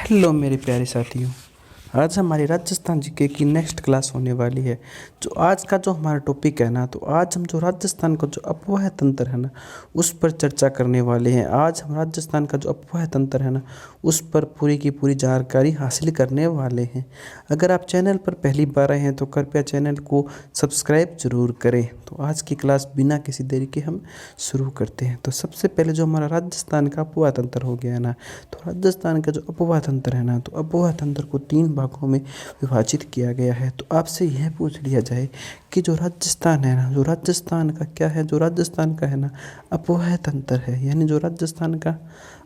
Hello मेरे प्यारे साथियों। आज हमारी राजस्थान जीके की नेक्स्ट क्लास होने वाली है। जो आज का जो हमारा टॉपिक है ना, तो आज हम जो राजस्थान का जो अफवाह तंत्र है ना, उस पर चर्चा करने वाले हैं। आज हम राजस्थान का जो अफवाह तंत्र है ना, उस पर पूरी की पूरी जानकारी हासिल करने वाले हैं। अगर आप चैनल पर पहली बार आए हैं तो कृपया चैनल को सब्सक्राइब जरूर करें। तो आज की क्लास बिना किसी देरी के हम शुरू करते हैं। तो सबसे पहले जो हमारा राजस्थान का अफवाह तंत्र हो गया है ना, तो राजस्थान का जो अफवाह तंत्र है ना, तो अफवाह तंत्र को 3 भागों में विभाजित किया गया है। तो आपसे यह पूछ लिया जाए कि जो राजस्थान है ना, जो राजस्थान का क्या है, जो राजस्थान का है ना अफवाह तंत्र है, यानी जो राजस्थान का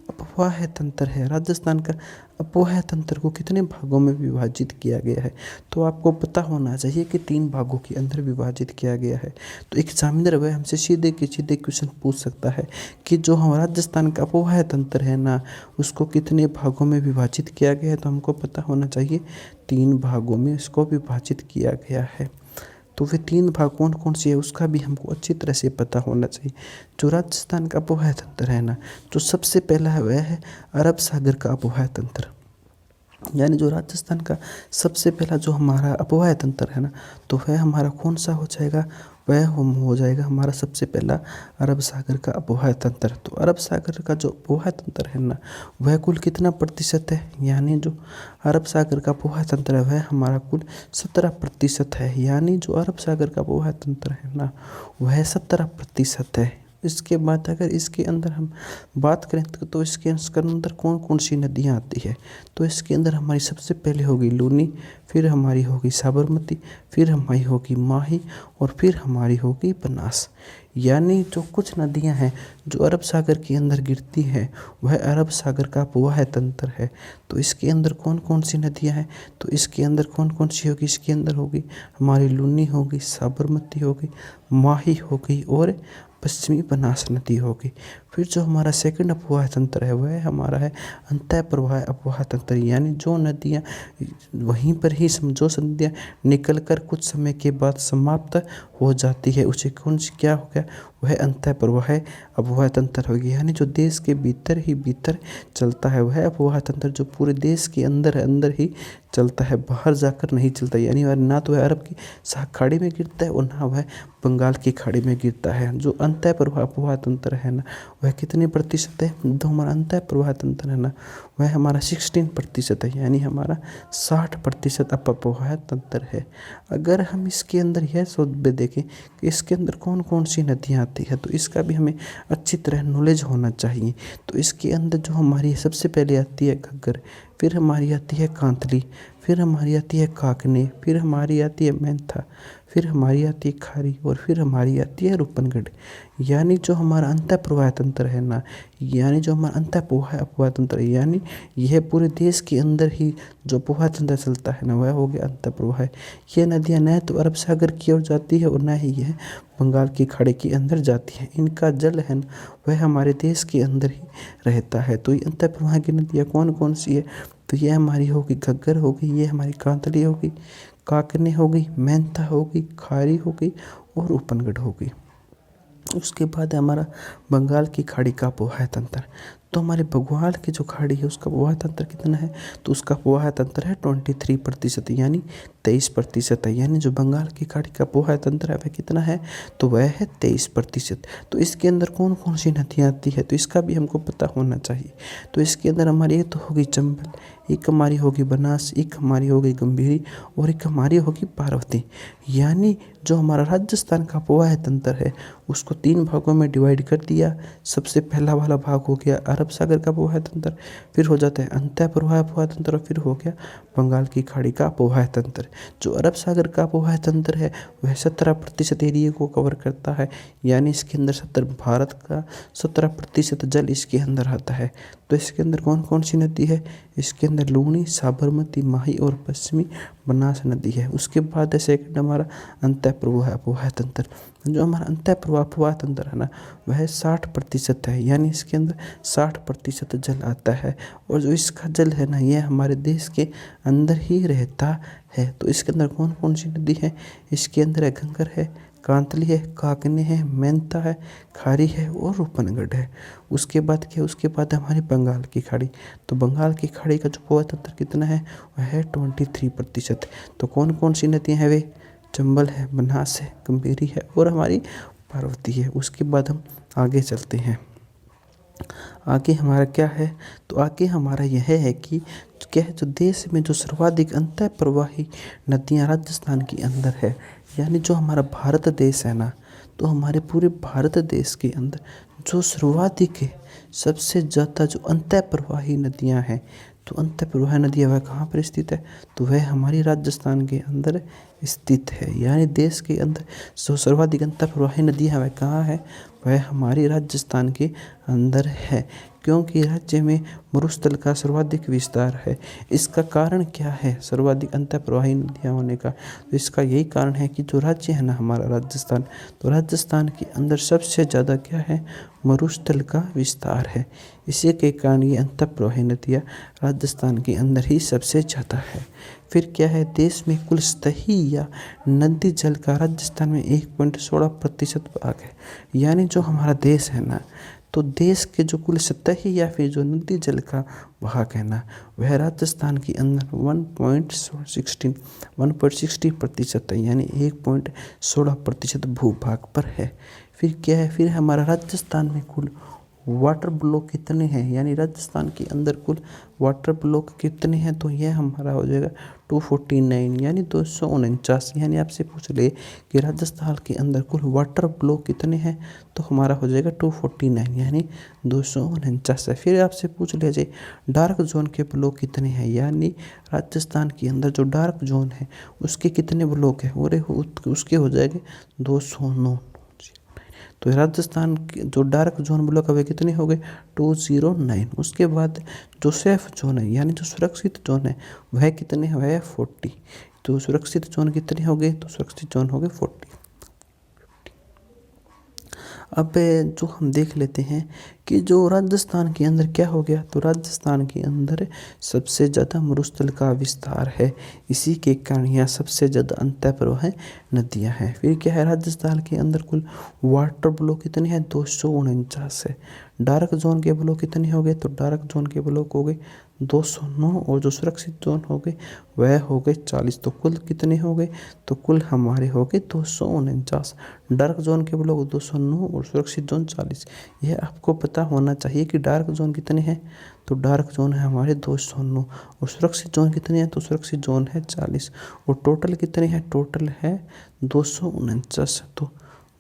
अफवाह तंत्र है, राजस्थान का अफवाह तंत्र को कितने भागों में विभाजित किया गया है। तो आपको पता होना चाहिए कि 3 भागों के अंदर विभाजित किया गया है। तो एग्जामिनर वह हमसे सीधे के सीधे क्वेश्चन पूछ सकता है कि जो हम राजस्थान का अफवाह तंत्र है ना, उसको कितने भागों में विभाजित किया गया है। तो हमको पता होना चाहिए 3 भागों में इसको विभाजित किया गया है। तो वे 3 भाग कौन कौन से है उसका भी हमको अच्छी तरह से पता होना चाहिए। जो राजस्थान का अफवाह तंत्र है ना, जो सबसे पहला है वह है अरब सागर का अफवाह तंत्र। यानी जो राजस्थान का सबसे पहला जो हमारा अफवाह तंत्र है ना, तो वह हमारा कौन सा हो जाएगा, वह हो जाएगा हमारा सबसे पहला अरब सागर का अफवाह तंत्र। तो अरब सागर का जो अफवाह तंत्र है ना, वह कुल कितना प्रतिशत है, यानी जो अरब सागर का अफवाह तंत्र है वह हमारा कुल 17% है। यानी जो अरब सागर का अफवाह तंत्र है ना, वह 17% है। इसके बाद अगर इसके अंदर हम बात करें तो इसके अंदर कौन कौन सी नदियाँ आती है। तो इसके अंदर हमारी सबसे पहले होगी लूनी, फिर हमारी होगी साबरमती, फिर हमारी होगी माही और फिर हमारी होगी बनास। यानी जो कुछ नदियां हैं जो अरब सागर के अंदर गिरती हैं, वह अरब सागर का अफवाह तंत्र है। तो इसके अंदर कौन कौन सी नदियां हैं, तो इसके अंदर कौन कौन सी होगी, इसके अंदर होगी हमारी लूनी होगी, साबरमती होगी, माही होगी और पश्चिमी बनास नदी होगी। फिर जो हमारा सेकंड अफवाह तंत्र है वह हमारा है अंतः प्रवाह अफवाह तंत्र। यानी जो नदियाँ वहीं पर ही जो नदियाँ निकल कर कुछ समय के बाद समाप्त हो जाती है, उसे कौन सी क्या हो गया, वह अंतः प्रवाह अफवाह तंत्र होगी। यानी जो देश के भीतर ही भीतर चलता है वह अफवाह तंत्र, जो पूरे देश के अंदर अंदर ही चलता है, बाहर जाकर नहीं चलता। यानी ना तो वह अरब की खाड़ी में गिरता है और ना वह बंगाल की खाड़ी में गिरता है। जो अंतः प्रवाह अफवाह तंत्र है ना, वह कितने प्रतिशत है, जो हमारा अंतः प्रवाह तंत्र है ना, वह हमारा 16% है। यानी हमारा 60% अफवाह तंत्र है। अगर हम इसके अंदर यह सोच देखें कि इसके अंदर कौन कौन सी नदियाँ आती है, तो इसका भी हमें अच्छी तरह नॉलेज होना चाहिए। तो इसके अंदर जो हमारी सबसे पहले आती है घग्गर, फिर हमारी आती है कांतली, फिर हमारी आती है काकने, फिर हमारी आती है मेंथा, फिर हमारी आती है खारी और फिर हमारी आती है रूपनगढ़। यानी जो हमारा अंतः प्रवाह तंत्र है ना, यानी जो हमारा अंतः अफवाह तंत्र है, यानी यह पूरे देश के अंदर ही जो अफवाह तंत्र चलता है ना, वह हो गया अंतः प्रवाह। ये नदियाँ न तो अरब सागर की ओर जाती है और न ही यह बंगाल की खाड़ी के अंदर जाती है। इनका जल है ना, वह हमारे देश के अंदर ही रहता है। तो ये अंतः प्रवाह की नदियाँ कौन कौन सी है, तो ये हमारी होगी घग्गर होगी, ये हमारी कांतली होगी, काकने होगी, मेंथा होगी, खारी होगी और रूपनगढ़ होगी। उसके बाद हमारा बंगाल की खाड़ी का अफवाह तंत्र। तो हमारे बंगाल की जो खाड़ी है उसका अफवाह तंत्र कितना है, तो उसका अफवाह तंत्र है 23%, यानी 23% है। यानी जो बंगाल की खाड़ी का अफवाह तंत्र है वह कितना है, तो वह है 23%। तो इसके अंदर कौन कौन सी नदियाँ आती है, तो इसका भी हमको पता होना चाहिए। तो इसके अंदर हमारी एक तो होगी चंबल, एक हमारी होगी बनास, एक हमारी होगी गंभीरी और एक हमारी होगी पार्वती। यानी जो हमारा राजस्थान का अफवाह तंत्र है उसको 3 भागों में डिवाइड कर दिया। सबसे पहला वाला भाग हो गया अरब सागर का अफवाह तंत्र, फिर हो जाता है अंतः प्रवाह अफवाह तंत्र, फिर हो गया बंगाल की खाड़ी का अफवाह तंत्र। जो अरब सागर का अफवाह तंत्र है वह 17% एरिया को कवर करता है। यानी इसके अंदर 70 भारत का 17% जल इसके अंदर आता है। तो इसके अंदर कौन कौन सी नदी है, इसके अंदर लूनी, साबरमती, माही और पश्चिमी बनास नदी है। उसके बाद है सेकंड हमारा अंतः प्रवाह अफवाह तंत्र। जो हमारा अंतः प्रवाह अफवाह तंत्र है ना, वह 60% है। यानी इसके अंदर 60% जल आता है और जो इसका जल है ना, यह हमारे देश के अंदर ही रहता है। तो इसके अंदर कौन कौन सी नदी है, इसके अंदर है घग्गर है, कांतली है, काकने है, मेंता है, खारी है और रूपनगढ़ है। उसके बाद क्या, उसके बाद हमारी बंगाल की खाड़ी। तो बंगाल की खाड़ी का जो अपवाह तंत्र कितना है, वह है 23%। तो कौन कौन सी नदियाँ हैं वे, चंबल है, बनास है, गंभीरी है और हमारी पार्वती है। उसके बाद हम आगे चलते हैं। आगे हमारा क्या है, तो आगे हमारा यह है कि क्या है, जो देश में जो सर्वाधिक अंतः प्रवाही नदियाँ राजस्थान के अंदर है, यानी जो हमारा भारत देश है ना, तो हमारे पूरे भारत देश के अंदर जो सर्वाधिक है, सबसे ज़्यादा जो अंतः प्रवाही नदियाँ हैं, तो अंतः प्रवाही नदियाँ वह कहाँ पर स्थित है, तो वह हमारी राजस्थान के अंदर स्थित है। यानी देश के अंदर जो सर्वाधिक अंतः प्रवाही नदियाँ वह कहाँ है, वह हमारी राजस्थान के अंदर है, क्योंकि राज्य में मरुस्थल का सर्वाधिक विस्तार है। इसका कारण क्या है सर्वाधिक अंतः प्रवाही नदियाँ होने का, तो इसका यही कारण है कि जो राज्य है ना हमारा राजस्थान, तो राजस्थान के अंदर सबसे ज़्यादा क्या है, मरुस्थल का विस्तार है। इसी के कारण ये अंतः प्रवाही नदियाँ राजस्थान के अंदर ही सबसे ज़्यादा है। फिर क्या है, देश में कुल सतही या नदी जल का राजस्थान में 1.16% भाग है। यानी जो हमारा देश है ना, तो देश के जो कुल सतही या फिर जो नदी जल का भाग है ना, वह राजस्थान के अंदर 1.60% है, यानी 1.16% भूभाग पर है। फिर क्या है, फिर हमारा राजस्थान में कुल वाटर ब्लॉक कितने हैं, यानी राजस्थान के अंदर कुल वाटर ब्लॉक कितने हैं, तो यह हमारा हो जाएगा 249, यानी 249। यानी आपसे पूछ ले कि राजस्थान के अंदर कुल वाटर ब्लॉक कितने हैं, तो हमारा हो जाएगा 249, यानी 249 है। फिर आपसे पूछ लिया जाए डार्क जोन के ब्लॉक कितने हैं, यानी राजस्थान के अंदर जो डार्क जोन है उसके कितने ब्लॉक हैं, और उसके हो जाएंगे 209। तो राजस्थान के जो डार्क जोन ब्लॉक है वे कितने हो गए, 209। उसके बाद जो सेफ जोन है, यानी जो सुरक्षित जोन है, वह कितने हैं, वह 40। तो सुरक्षित जोन कितने हो गए, तो सुरक्षित जोन हो गए 40। अब जो हम देख लेते हैं कि जो राजस्थान के अंदर क्या हो गया, तो राजस्थान के अंदर सबसे ज़्यादा मरुस्थल का विस्तार है। इसी के कारण यहाँ सबसे ज़्यादा अंतः प्रवाह नदियाँ हैं। फिर क्या है, राजस्थान के अंदर कुल वाटर ब्लॉक कितने हैं, 249 है। डार्क जोन के ब्लॉक कितने हो गए, तो डार्क जोन के ब्लॉक हो गए 209, और जो सुरक्षित जोन हो गए वह हो गए 40। तो कुल कितने हो गए, तो कुल हमारे हो गए 249। डार्क जोन के ब्लॉक 209 और सुरक्षित जोन 40। यह आपको पता होना चाहिए कि डार्क जोन कितने हैं, तो डार्क जोन है हमारे 209 और सुरक्षित जोन कितने हैं, तो सुरक्षित जोन है 40। और टोटल कितने हैं, टोटल है 249। तो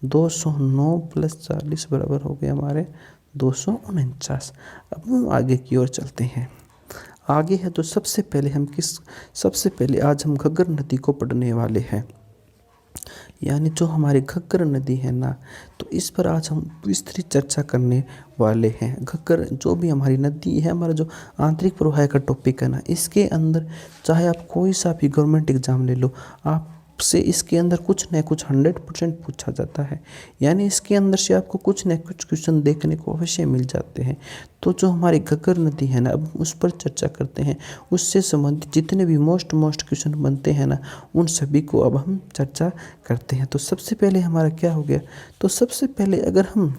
209 + 40 बराबर हो गए हमारे 249। अब हम आगे की ओर चलते हैं। आगे है तो सबसे पहले आज हम घग्गर नदी को पढ़ने वाले हैं। यानी जो हमारी घग्गर नदी है ना, तो इस पर आज हम विस्तृत चर्चा करने वाले हैं। घग्गर जो भी हमारी नदी है, हमारा जो आंतरिक प्रवाह का टॉपिक है ना, इसके अंदर चाहे आप कोई सा भी गवर्नमेंट एग्जाम ले लो, आपसे इसके अंदर कुछ न कुछ 100% पूछा जाता है। यानी इसके अंदर से आपको कुछ न कुछ क्वेश्चन देखने को अवश्य मिल जाते हैं। तो जो हमारी घग्गर नदी है ना, अब उस पर चर्चा करते हैं। उससे संबंधित जितने भी मोस्ट क्वेश्चन बनते हैं ना, उन सभी को अब हम चर्चा करते हैं। तो सबसे पहले हमारा क्या हो गया, तो सबसे पहले अगर हम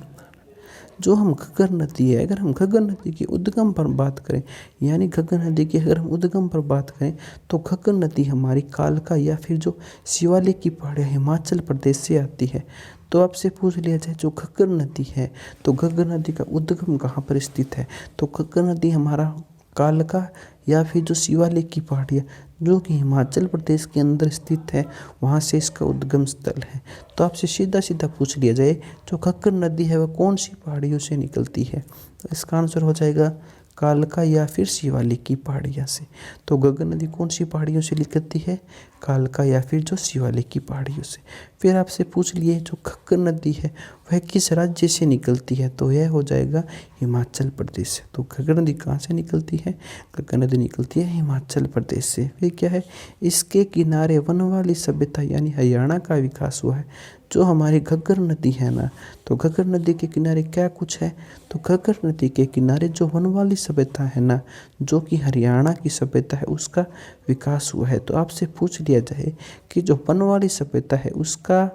घग्गर नदी है, अगर हम घग्गर नदी की उद्गम पर बात करें, यानी घग्गर नदी की अगर हम उद्गम पर बात करें, तो घग्गर नदी हमारी कालका या फिर जो शिवालिक की पहाड़ियाँ हिमाचल प्रदेश से आती है। तो आपसे पूछ लिया जाए जो घग्गर नदी है, तो घग्गर नदी का उद्गम कहाँ पर स्थित है, तो घग्गर नदी हमारा कालका या फिर जो शिवालिक की पहाड़ियाँ जो कि हिमाचल प्रदेश के अंदर स्थित है, वहाँ से इसका उद्गम स्थल है। तो आपसे सीधा पूछ लिया जाए जो घग्गर नदी है वह कौन सी पहाड़ियों से निकलती है, तो इसका आंसर हो जाएगा कालका या फिर शिवालिक की पहाड़ियाँ से। तो घग्गर नदी कौन सी पहाड़ियों से निकलती है, कालका या फिर जो शिवालिक की पहाड़ियों से। फिर आपसे पूछ लिए जो घग्गर नदी है वह किस राज्य से निकलती है, तो यह हो जाएगा हिमाचल प्रदेश से। तो घग्गर नदी कहाँ से निकलती है, घग्गर नदी निकलती है हिमाचल प्रदेश से। फिर क्या है, इसके किनारे वन वाली सभ्यता यानी हरियाणा का विकास हुआ है। जो हमारी घग्गर नदी है ना, तो घग्गर नदी के किनारे क्या कुछ है, तो घग्गर नदी के किनारे जो वन वाली सभ्यता है ना, जो कि हरियाणा की सभ्यता है, उसका विकास हुआ है। तो आपसे पूछ लिया जाए कि जो वन वाली सभ्यता है उसका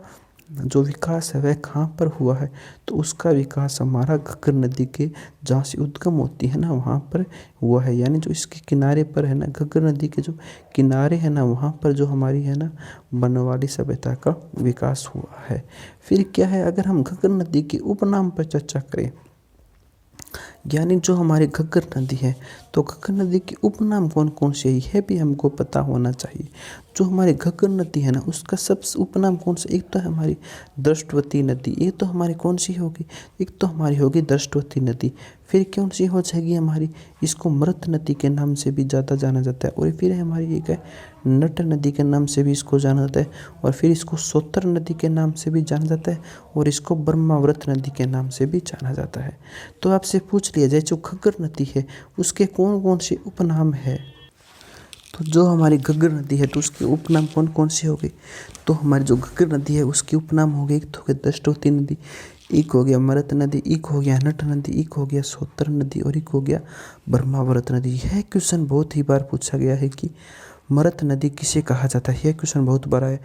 जो विकास है वह कहाँ पर हुआ है, तो उसका विकास हमारा घग्गर नदी के जहाँ से उद्गम होती है ना वहाँ पर हुआ है। यानी जो इसके किनारे पर है ना, घग्गर नदी के जो किनारे है ना वहाँ पर जो हमारी है ना बनवाली सभ्यता का विकास हुआ है। फिर क्या है, अगर हम घग्गर नदी के उपनाम पर चर्चा करें, यानी जो हमारी घग्गर नदी है, तो घग्गर नदी के उपनाम कौन कौन से है यह भी हमको पता होना चाहिए। जो हमारी घग्गर नदी है ना उसका सबसे उपनाम कौन सा, एक तो है हमारी दृष्टवती नदी, एक तो हमारी कौन सी होगी, एक तो हमारी होगी दृष्टवती नदी। फिर कौन सी हो जाएगी हमारी, इसको मृत नदी के नाम से भी ज़्यादा जाना जाता है। और फिर है हमारी एक है नट नदी के नाम से भी इसको जाना जाता है, और फिर इसको सोतर नदी के नाम से भी जाना जाता है, और इसको ब्रह्माव्रत नदी के नाम से भी जाना जाता है। तो आपसे पूछ लिया जाए जो घग्गर नदी है उसके कौन कौन से उपनाम है, तो जो हमारी घग्गर नदी है तो उसके उपनाम कौन कौन से हो गए, तो हमारी जो घग्गर नदी है उसके उपनाम हो गए, एक तो हो गया दृष्टवती नदी, एक हो गया मृत नदी, एक हो गया नट नदी, एक हो गया सोतर नदी, और एक हो गया ब्रह्माव्रत नदी। यह क्वेश्चन बहुत ही बार पूछा गया है कि मृत नदी किसे कहा जाता है, यह क्वेश्चन बहुत बड़ा है।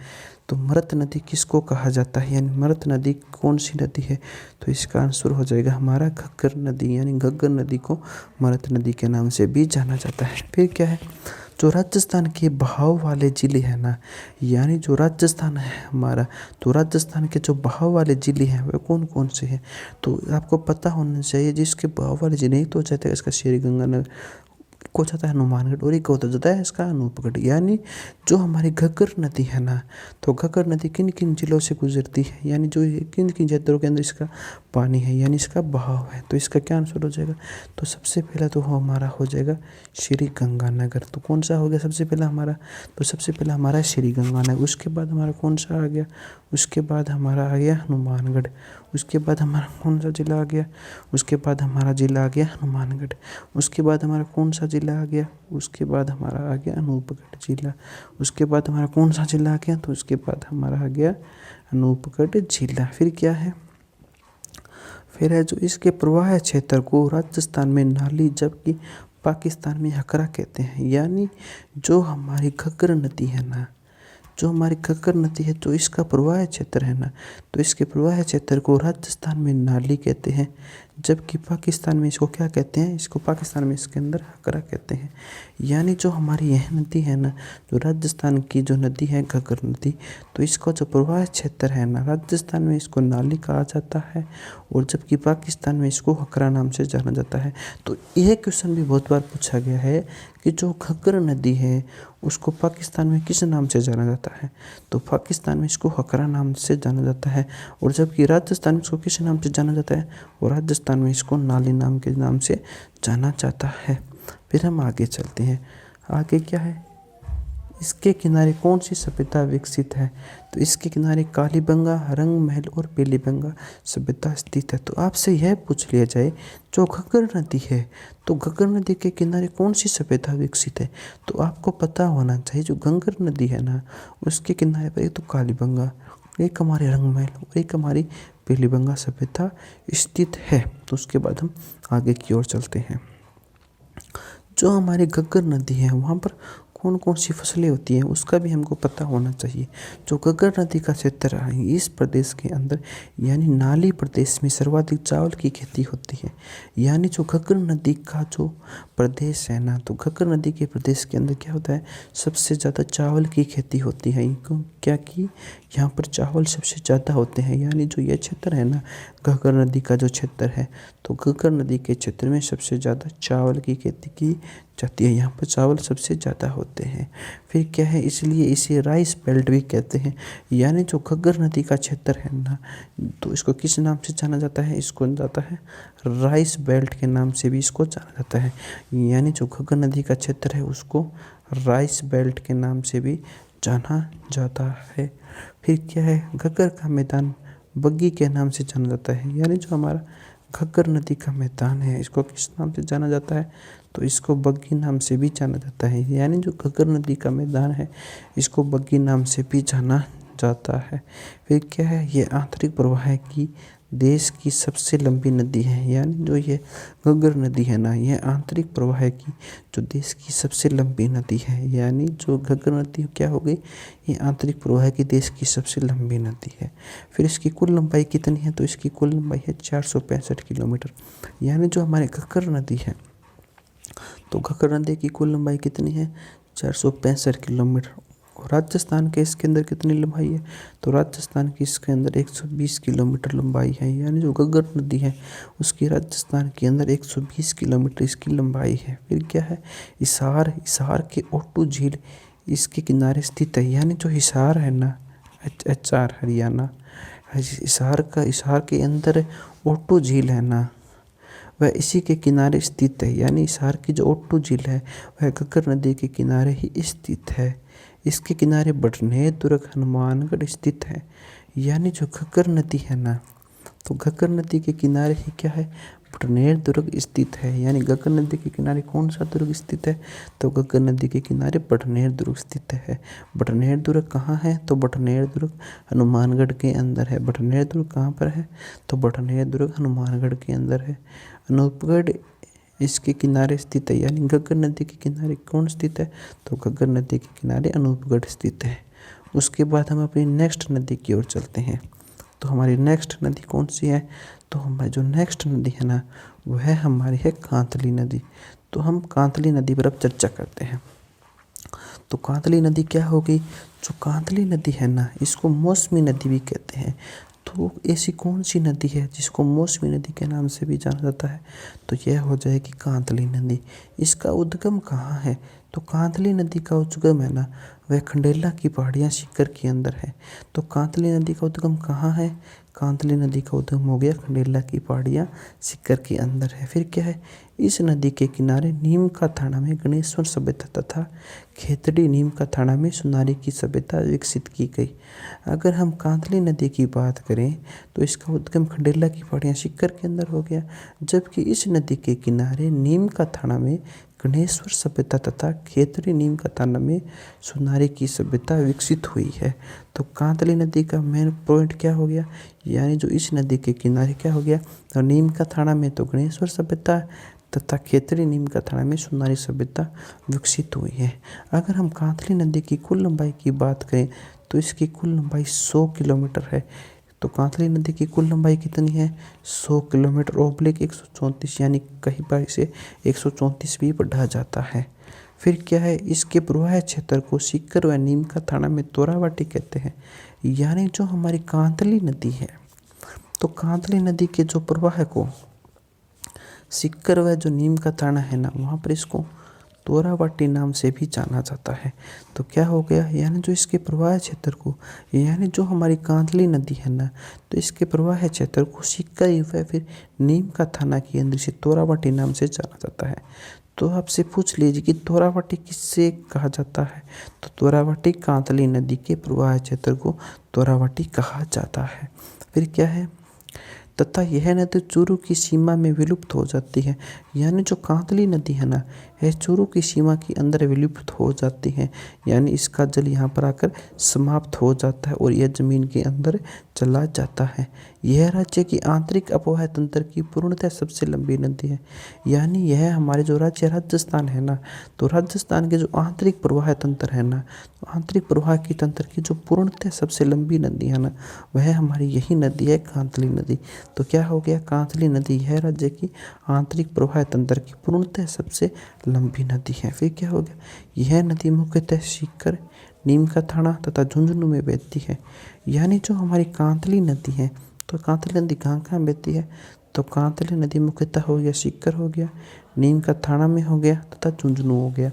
तो मृत नदी किसको कहा जाता है, यानी मृत नदी कौन सी नदी है, तो इसका आंसर हो जाएगा हमारा घग्गर नदी, यानी घग्गर नदी को मृत नदी के नाम से भी जाना जाता है। फिर क्या है, जो राजस्थान के बहाव वाले ज़िले हैं ना, यानी जो राजस्थान है हमारा, तो राजस्थान के जो बहाव वाले ज़िले हैं वे कौन कौन से हैं, तो आपको पता होना चाहिए। जिसके बहाव वाले ज़िले तो हो जाता है इसका श्री गंगानगर, को जाता है हनुमानगढ़, और एक होता जाता है इसका अनूपगढ़। यानी जो हमारी घग्गर नदी है ना, तो घग्गर नदी किन किन जिलों से गुजरती है, यानी जो किन किन क्षेत्रों के अंदर इसका पानी है, यानी इसका बहाव है, तो इसका क्या आंसर हो जाएगा, तो सबसे पहला तो हमारा हो जाएगा श्री गंगानगर। तो कौन सा हो गया सबसे पहला हमारा, तो सबसे पहला हमारा श्री गंगानगर। उसके बाद हमारा कौन सा आ गया, उसके बाद हमारा आ गया हनुमानगढ़। उसके बाद हमारा कौन सा जिला आ गया, उसके बाद हमारा जिला आ गया हनुमानगढ़। उसके बाद हमारा कौन सा जिला आ गया, उसके बाद हमारा आ गया अनूपगढ़ जिला। उसके बाद हमारा कौन सा जिला आ गया, तो उसके बाद हमारा आ गया अनूपगढ़ जिला। फिर क्या है, फिर है जो इसके प्रवाह क्षेत्र को राजस्थान में नाली जबकि पाकिस्तान में हकरा कहते हैं। यानी जो हमारी घग्गर नदी है ना, जो हमारी घग्गर नदी है तो इसका प्रवाह क्षेत्र है ना, तो इसके प्रवाह क्षेत्र को राजस्थान में नाली कहते हैं, जबकि पाकिस्तान में इसको क्या कहते हैं, इसको पाकिस्तान में इसके अंदर हकरा कहते हैं। यानी जो हमारी यह नदी है ना, जो राजस्थान की जो नदी है घग्गर नदी, तो इसका जो प्रवाह क्षेत्र है ना, राजस्थान में इसको नाली कहा जाता है, और जबकि पाकिस्तान में इसको हकरा नाम से जाना जाता है। तो यह क्वेश्चन भी बहुत बार पूछा गया है कि जो घग्गर नदी है उसको पाकिस्तान में किस नाम से जाना जाता है, तो पाकिस्तान में इसको हकरा नाम से जाना जाता है, और जबकि राजस्थान में इसको किस नाम से जाना जाता है, और राजस्थान में इसको नाली नाम के नाम से जाना जाता है। फिर हम आगे चलते हैं, आगे क्या है, इसके किनारे कौन सी सभ्यता विकसित है, तो इसके किनारे कालीबंगा, रंग महल और पीलीबंगा सभ्यता स्थित है। तो आपसे यह पूछ लिया जाए जो घग्गर नदी है, तो घग्गर नदी के किनारे कौन सी सभ्यता विकसित है, तो आपको पता होना चाहिए जो घग्गर नदी है ना उसके किनारे पर एक तो कालीबंगा, एक हमारे रंग महल और एक हमारी पीलीबंगा सभ्यता स्थित है। तो उसके बाद हम आगे की ओर चलते हैं। जो हमारी घग्गर नदी है वहाँ पर कौन कौन सी फसलें होती हैं उसका भी हमको पता होना चाहिए। जो घग्गर नदी का क्षेत्र है इस प्रदेश के अंदर, यानी नाली प्रदेश में सर्वाधिक चावल की खेती होती है। यानी जो घग्गर नदी का जो प्रदेश है ना, तो घग्गर नदी के प्रदेश के अंदर क्या होता है, सबसे ज़्यादा चावल की खेती होती है। क्यों, क्या कि यहाँ पर चावल सबसे ज़्यादा होते हैं। यानी जो ये क्षेत्र है ना, घग्गर नदी का जो क्षेत्र है, तो घग्गर नदी के क्षेत्र में सबसे ज़्यादा चावल की खेती की जाती है, यहाँ पर चावल सबसे ज़्यादा होते हैं। फिर क्या है, इसलिए इसे राइस बेल्ट भी कहते हैं। यानी जो घग्गर नदी का क्षेत्र है ना, तो इसको किस नाम से जाना जाता है, इसको जाता है राइस बेल्ट के नाम से भी इसको जाना जाता है। यानी जो घग्गर नदी का क्षेत्र है उसको राइस बेल्ट के नाम से भी जाना जाता है। फिर क्या है, घग्गर का मैदान बग्गी के नाम से जाना जाता है। यानी जो हमारा घग्गर नदी का मैदान है इसको किस नाम से जाना जाता है, तो इसको बग्गी नाम से भी जाना जाता है। यानी जो घग्गर नदी का मैदान है इसको बग्गी नाम से भी जाना जाता है। फिर क्या है, ये आंतरिक प्रवाह की देश की सबसे लंबी नदी है। यानी जो ये घग्गर नदी है ना, यह आंतरिक प्रवाह की जो देश की सबसे लंबी नदी है। यानी जो घग्गर नदी क्या हो गई, ये आंतरिक प्रवाह की देश की सबसे लंबी नदी है। फिर इसकी कुल लंबाई कितनी है, तो इसकी कुल लंबाई है 465 किलोमीटर। यानी जो हमारे घग्गर नदी है, तो घग्गर नदी की कुल लंबाई कितनी है, 465 किलोमीटर। और राजस्थान के इसके अंदर कितनी लंबाई है, तो राजस्थान की इसके अंदर 120 किलोमीटर लंबाई है। यानी जो घग्गर नदी है उसकी राजस्थान के अंदर 120 किलोमीटर इसकी लंबाई है। फिर क्या है, हिसार के ओटू झील इसके किनारे स्थित है। यानी जो हिसार है ना, HR हरियाणा, हिसार के अंदर ओटू झील है ना, वह इसी के किनारे स्थित है। यानी हिसार की जो ओटू झील है वह घग्गर नदी के किनारे ही स्थित है। इसके किनारे बडनेर दुर्ग हनुमानगढ़ स्थित है। यानी जो घग्गर नदी है ना, तो घग्गर नदी के किनारे ही क्या है, बडनेर दुर्ग स्थित है। यानी घग्गर नदी के किनारे कौन सा दुर्ग स्थित है, तो घग्गर नदी के किनारे बडनेर दुर्ग स्थित है। बडनेर दुर्ग कहाँ है, तो बडनेर दुर्ग हनुमानगढ़ के अंदर है। बडनेर दुर्ग कहाँ पर है, तो बडनेर दुर्ग हनुमानगढ़ के अंदर है। अनूपगढ़ इसके किनारे स्थित है। यानी घग्गर नदी के किनारे कौन स्थित है, तो घग्गर नदी के किनारे अनूपगढ़ स्थित है। उसके बाद हम अपनी नेक्स्ट नदी की ओर चलते हैं। तो हमारी नेक्स्ट नदी कौन सी है, तो हमारी जो नेक्स्ट नदी है ना, वह हमारी है कांतली नदी। तो हम कांतली नदी पर अब चर्चा करते हैं। तो कांतली नदी क्या होगी, जो कांतली नदी है ना, इसको मौसमी नदी भी कहते हैं। तो ऐसी कौन सी नदी है जिसको मौसमी नदी के नाम से भी जाना जाता है, तो यह हो जाएगी कांतली नदी। इसका उद्गम कहाँ है, तो कांतली नदी का उद्गम है ना, वह खंडेला की पहाड़ियाँ सीकर के अंदर है। तो कांतली नदी का उद्गम कहाँ है, कांतली नदी का उद्गम हो गया खंडेला की पहाड़ियाँ सीकर के अंदर है। फिर क्या है, इस नदी के किनारे नीम का थाना में गणेश्वर सभ्यता तथा खेतड़ी नीम का थाना में सुनारी की सभ्यता विकसित की गई। अगर हम कांतली नदी की बात करें तो इसका उद्गम खंडेला की पहाड़ियाँ सीकर के अंदर हो गया, जबकि इस नदी के किनारे नीम का थाना में गणेश्वर सभ्यता तथा खेतड़ी नीम का थाना में सुनारी की सभ्यता विकसित हुई है। तो कांतली नदी का मेन पॉइंट क्या हो गया, यानी जो इस नदी के किनारे क्या हो गया, तो नीम का थाना में तो गणेश्वर सभ्यता तथा खेतड़ी नीम का थाना में सुनारी सभ्यता विकसित हुई है। अगर हम कांतली नदी की कुल लंबाई की बात करें तो इसकी कुल लंबाई 100 किलोमीटर है। तो कांतली नदी की कुल लंबाई कितनी है, 100 किलोमीटर ऑब्लिक 134, यानी कहीं पर इसे 134 भी पढ़ा जाता है। फिर क्या है, इसके प्रवाह क्षेत्र को सीकर व नीम का थाना में तोरावाटी कहते हैं। यानी जो हमारी कांतली नदी है, तो कांतली नदी के जो प्रवाह को सीकर व जो नीम का थाना है ना, वहाँ पर इसको तोरावाटी नाम से भी जाना जाता है। तो क्या हो गया, यानी जो इसके प्रवाह क्षेत्र को, यानी जो हमारी कांतली नदी है ना, तो इसके प्रवाह क्षेत्र को सीकर व फिर नीम का थाना के अंदर से तोरावाटी नाम से जाना जाता है। तो आपसे पूछ लीजिए कि तोरावाटी किससे कहा जाता है, तो तोरावाटी कांतली नदी के प्रवाह क्षेत्र को तोरावाटी कहा जाता है। फिर क्या है, तथा यह नदी चूरू की सीमा में विलुप्त हो जाती है। यानी जो कांतली नदी है ना, यह चूरू की सीमा के अंदर विलुप्त हो जाती है। यानी इसका जल यहाँ पर आकर समाप्त हो जाता है और यह जमीन के अंदर चला जाता है। यह राज्य की आंतरिक अपवाह तंत्र की पूर्णतः सबसे लंबी नदी है। यानी यह हमारे जो राज्य राजस्थान है ना, तो राजस्थान के जो आंतरिक प्रवाह तंत्र है ना, तो आंतरिक प्रवाह की तंत्र की जो पूर्णतः सबसे लंबी नदी है ना, वह हमारी यही नदी है, कांतली नदी। तो क्या हो गया, कांतली नदी यह राज्य की आंतरिक प्रवाह तंत्र की पूर्णतः सबसे लंबी नदी है। फिर क्या हो गया, यह नदी मुख्यतः सीकर, नीम का थाना तथा झुंझुनू में बहती है। यानी जो हमारी कांतली नदी है, तो कांतली नदी कहाँ कहाँ बहती है, तो कांतली नदी मुख्यतः हो गया सीकर हो गया, नीम का थाना में हो गया तथा झुंझुनू हो गया।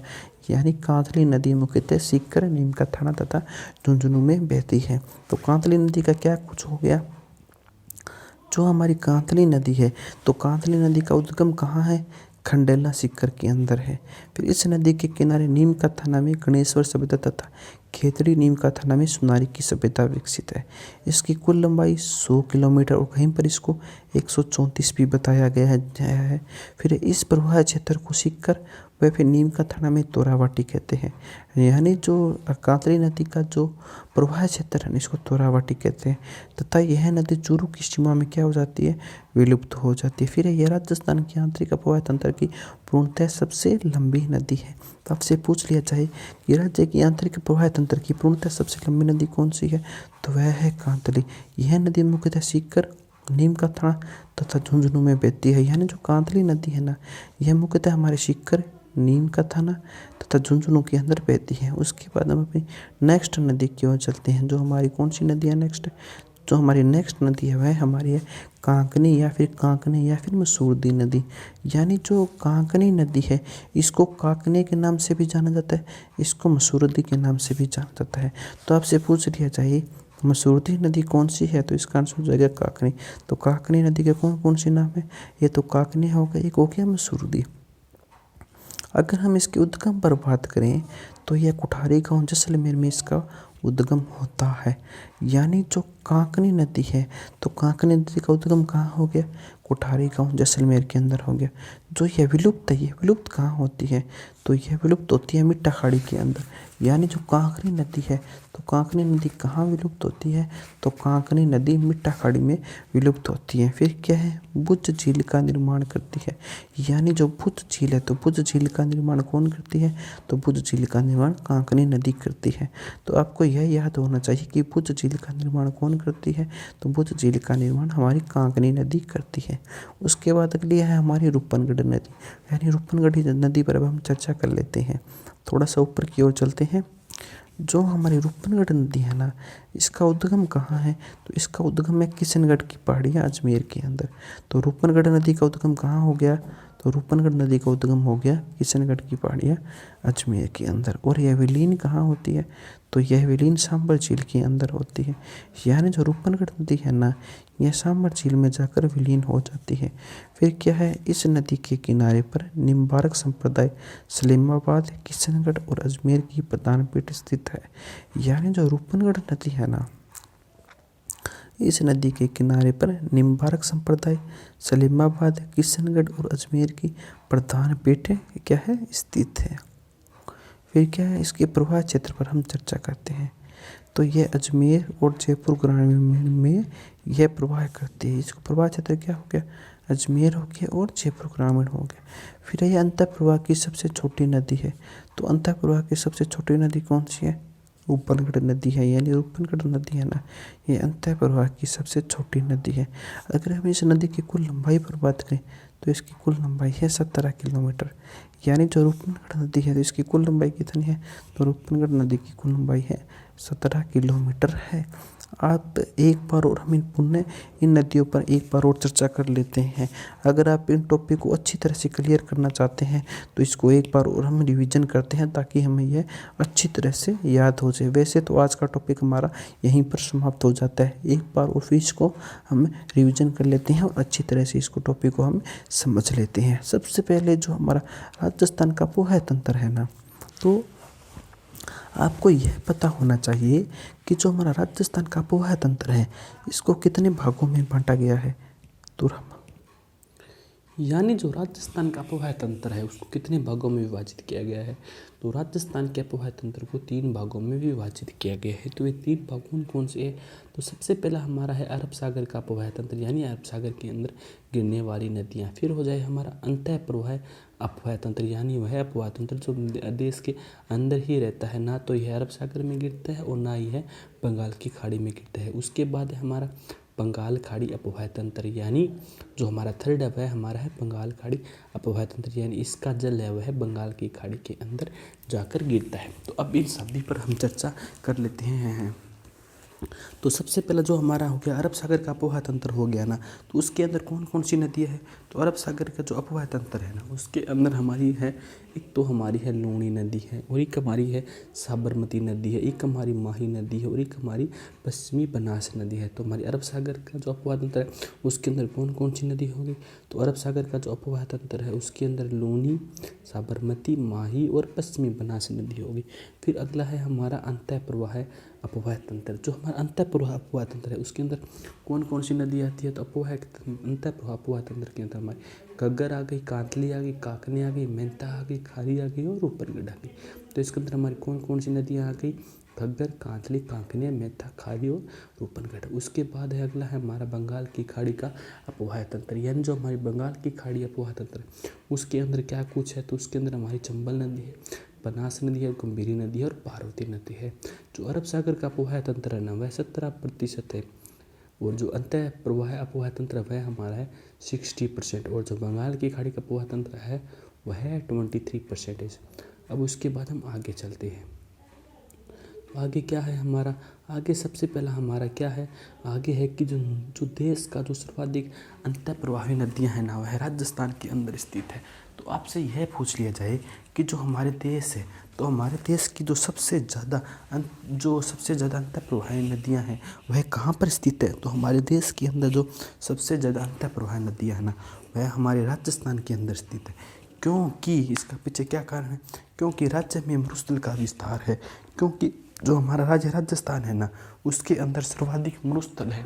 यानी कांतली नदी मुख्यतः सीकर, नीम का थाना तथा झुंझुनू में बहती है। तो कांतली नदी का क्या कुछ हो गया, जो हमारी कांतली नदी है, तो कांतली नदी का उद्गम कहाँ है, खंडेला सीकर के अंदर है। फिर इस नदी के किनारे नीम का थाना में गणेश्वर सभ्यता तथा खेतड़ी नीम का थाना में सुनारी की सभ्यता विकसित है। इसकी कुल लंबाई 100 किलोमीटर और कहीं पर इसको 134 भी बताया गया है। फिर इस प्रवाह क्षेत्र को सीकर वह फिर नीम का थाना में तोरावाटी कहते हैं। यानी जो कांतली नदी का जो प्रवाह क्षेत्र है इसको तोरावाटी कहते हैं तथा यह नदी चूरू की सीमा में क्या हो जाती है, विलुप्त हो जाती है। फिर यह राजस्थान की आंतरिक अपवाह तंत्र की पूर्णतः सबसे लंबी नदी है। तो आपसे पूछ लिया जाए कि राज्य की आंतरिक प्रवाह तंत्र की पूर्णतः सबसे लंबी नदी कौन सी है, तो वह है कांतली। यह नदी मुख्यतः सीकर, नीम का थाना तथा झुंझुनू में बहती है। यानी जो कांतली नदी है ना, यह मुख्यतः हमारे सीकर, नीम का थाना तथा झुंझुनू के अंदर बहती है। उसके बाद हम अपनी नेक्स्ट नदी की ओर चलते हैं। जो हमारी कौन सी नदी है नेक्स्ट, जो हमारी नेक्स्ट नदी है वह हमारी है कांकनी या फिर कांकने या फिर मसूरदी नदी। यानी जो कांकनी नदी है इसको काकने के नाम से भी जाना जाता है, इसको मसूरदी के नाम से भी जाना जाता है। तो आपसे पूछ लिया जाए मसूरदी नदी कौन सी है, तो इसका आंसर हो जाएगा काकनी। तो काकनी नदी के कौन कौन से नाम है, ये तो काकनी हो गया, एक हो गया मसूरदी। अगर हम इसके उद्गम पर बात करें तो यह कुठारी गांव जैसलमेर में इसका उद्गम होता है। यानी जो कांकनी नदी है, तो कांकनी नदी का उद्गम कहाँ हो गया, कुठारी गांव जैसलमेर के अंदर हो गया। जो यह विलुप्त है, यह विलुप्त कहाँ होती है, तो यह विलुप्त होती है मिट्टा खाड़ी के अंदर। यानी जो कांकनी नदी है, तो कांकनी नदी कहाँ विलुप्त होती है, तो कांकनी नदी मिट्टा खाड़ी में विलुप्त होती है। फिर क्या है, बुझ झील का निर्माण करती है। यानी जो बुझ झील है, तो बुझ झील का निर्माण कौन करती है, तो बुझ झील का निर्माण कांकनी नदी करती है। तो आपको यह याद होना चाहिए कि बुझ झील का निर्माण कौन करती है, तो बुझ झील का निर्माण हमारी कांकनी नदी करती है। उसके बाद अगली है हमारी रूपनगढ़ नदी। यानी रूपनगढ़ नदी पर अब हम चर्चा कर लेते हैं। थोड़ा सा ऊपर की ओर चलते हैं। जो हमारी रूपनगढ़ नदी है ना, इसका उद्गम कहाँ है, तो इसका उद्गम है किशनगढ़ की पहाड़ियाँ अजमेर के अंदर। तो रूपनगढ़ नदी का उद्गम कहाँ हो गया, तो रूपनगढ़ नदी का उद्गम हो गया किशनगढ़ की पहाड़ियाँ अजमेर के अंदर। और यह विलीन कहाँ होती है, तो यह विलीन सांबर झील के अंदर होती है। यानी जो रूपनगढ़ नदी है ना, यह सांबर झील में जाकर विलीन हो जाती है। फिर क्या है, इस नदी के किनारे पर निम्बारक संप्रदाय सलीमाबाद, किशनगढ़ और अजमेर की प्रधान पीठ स्थित है। यानी जो रूपनगढ़ नदी है ना, इस नदी के किनारे पर निम्बारक संप्रदाय सलीमाबाद, किशनगढ़ और अजमेर की प्रधान पीठें क्या है, स्थित है। फिर क्या है, इसके प्रवाह क्षेत्र पर हम चर्चा करते हैं। तो यह अजमेर और जयपुर ग्रामीण में यह प्रवाह करती है। इसको प्रवाह क्षेत्र क्या हो गया, अजमेर हो गया और जयपुर ग्रामीण हो गया। फिर यह अंतः प्रवाह की सबसे छोटी नदी है। तो अंतः प्रवाह की सबसे छोटी नदी कौन सी है, रूपनगढ़ नदी है। यानी रूपनगढ़ नदी है ना, ये अंतः प्रवाह की सबसे छोटी नदी है। अगर हम इस नदी की कुल लंबाई पर बात करें तो इसकी कुल लंबाई है 17 किलोमीटर। यानी जो रूपनगढ़ नदी है तो इसकी कुल लंबाई कितनी है, तो रूपनगढ़ नदी की कुल लंबाई है 17 किलोमीटर है। आप एक बार और हम इन नदियों पर एक बार और चर्चा कर लेते हैं। अगर आप इन टॉपिक को अच्छी तरह से क्लियर करना चाहते हैं तो इसको एक बार और हम रिवीजन करते हैं ताकि हमें यह अच्छी तरह से याद हो जाए। वैसे तो आज का टॉपिक हमारा यहीं पर समाप्त हो जाता है। एक बार और फिर इसको हम रिवीजन कर लेते हैं और अच्छी तरह से इसको टॉपिक को हम समझ लेते हैं। सबसे पहले जो हमारा राजस्थान का पोहा तंत्र है ना, तो आपको यह पता होना चाहिए कि जो हमारा राजस्थान का पोहा तंत्र है इसको कितने भागों में बांटा गया है, तो यानी जो राजस्थान का अपोहा तंत्र है उसको कितने भागों में विभाजित किया गया है, तो राजस्थान के अपोहा तंत्र को 3 भागों में विभाजित किया गया है। तो ये 3 भाग कौन कौन से हैं, तो सबसे पहला हमारा है अरब सागर का अपोहा तंत्र, यानी अरब सागर के अंदर गिरने वाली नदियाँ। फिर हो जाए हमारा अंतः प्रवाह अपोहा तंत्र, यानी वह अपोहा तंत्र जो देश के अंदर ही रहता है, ना तो यह अरब सागर में गिरता है और ना ही है बंगाल की खाड़ी में गिरता है। उसके बाद है हमारा बंगाल खाड़ी अपोहा तंत्र, यानी जो हमारा थर्ड अब है हमारा है बंगाल खाड़ी अपोहा तंत्र, यानी इसका जल है वह बंगाल की खाड़ी के अंदर जाकर गिरता है। तो अब इन सभी पर हम चर्चा कर लेते हैं। तो सबसे पहला जो हमारा हो गया अरब सागर का अपोहा तंत्र हो गया ना, तो उसके अंदर कौन कौन सी नदियाँ है, तो अरब सागर का जो अपोहा तंत्र है ना उसके अंदर हमारी है, एक तो हमारी है लूणी नदी है, और एक हमारी है साबरमती नदी है, एक हमारी माही नदी है और एक हमारी पश्चिमी बनास नदी है। तो हमारी अरब सागर का जो अपोहा तंत्र है उसके अंदर कौन कौन सी नदी होगी, तो अरब सागर का जो अपोहा तंत्र है उसके अंदर लूणी, साबरमती, माही और पश्चिमी बनास नदी होगी। फिर अगला है हमारा अंतः प्रवाह है अपवाह तंत्र। जो हमारा अंतःप्रवाह अपवाह तंत्र है उसके अंदर कौन कौन सी नदी आती है, तो अंतःप्रवाह अपवाह तंत्र के अंदर हमारी घग्गर आ गई, कांतली आ गई, काकनी आ गई, मेंता आ गई, खारी आ गई और रूपनगढ़ आ गई। तो इसके अंदर हमारी कौन कौन सी नदियाँ आ गई, घग्गर, कांतली, कांकनिया, मेंथा, खारी और रूपनगढ़। उसके बाद है अगला है हमारा बंगाल की खाड़ी का अपवाह तंत्र, यानी जो हमारी बंगाल की खाड़ी अपवाह तंत्र है उसके अंदर क्या कुछ है, तो उसके अंदर हमारी चंबल नदी है, बनास नदी है, गंभीरी नदी है और पार्वती नदी है। जो अरब सागर का अपवाह तंत्र है ना वह 17% है, और जो अंतः प्रवाह अपवाह तंत्र वह हमारा है 60%, और जो बंगाल की खाड़ी का अपवाह तंत्र है वह है 23%। अब उसके बाद हम आगे चलते हैं। आगे क्या है हमारा, आगे सबसे पहला हमारा क्या है, आगे है कि जो देश का जो सर्वाधिक अंतः प्रवाही नदियाँ हैं ना वह राजस्थान के अंदर स्थित है। तो आपसे यह पूछ लिया जाए कि जो हमारे देश है, तो हमारे देश की जो सबसे ज़्यादा अंतः प्रवाही नदियाँ हैं वह कहाँ पर स्थित है, तो हमारे देश के अंदर जो सबसे ज़्यादा अंतः प्रवाही नदियाँ हैं ना वह हमारे राजस्थान के अंदर स्थित है। क्योंकि इसका पीछे क्या कारण है, क्योंकि राज्य में मरुस्थल का विस्तार है, क्योंकि जो हमारा राज्य राजस्थान है ना उसके अंदर सर्वाधिक मरुस्थल है,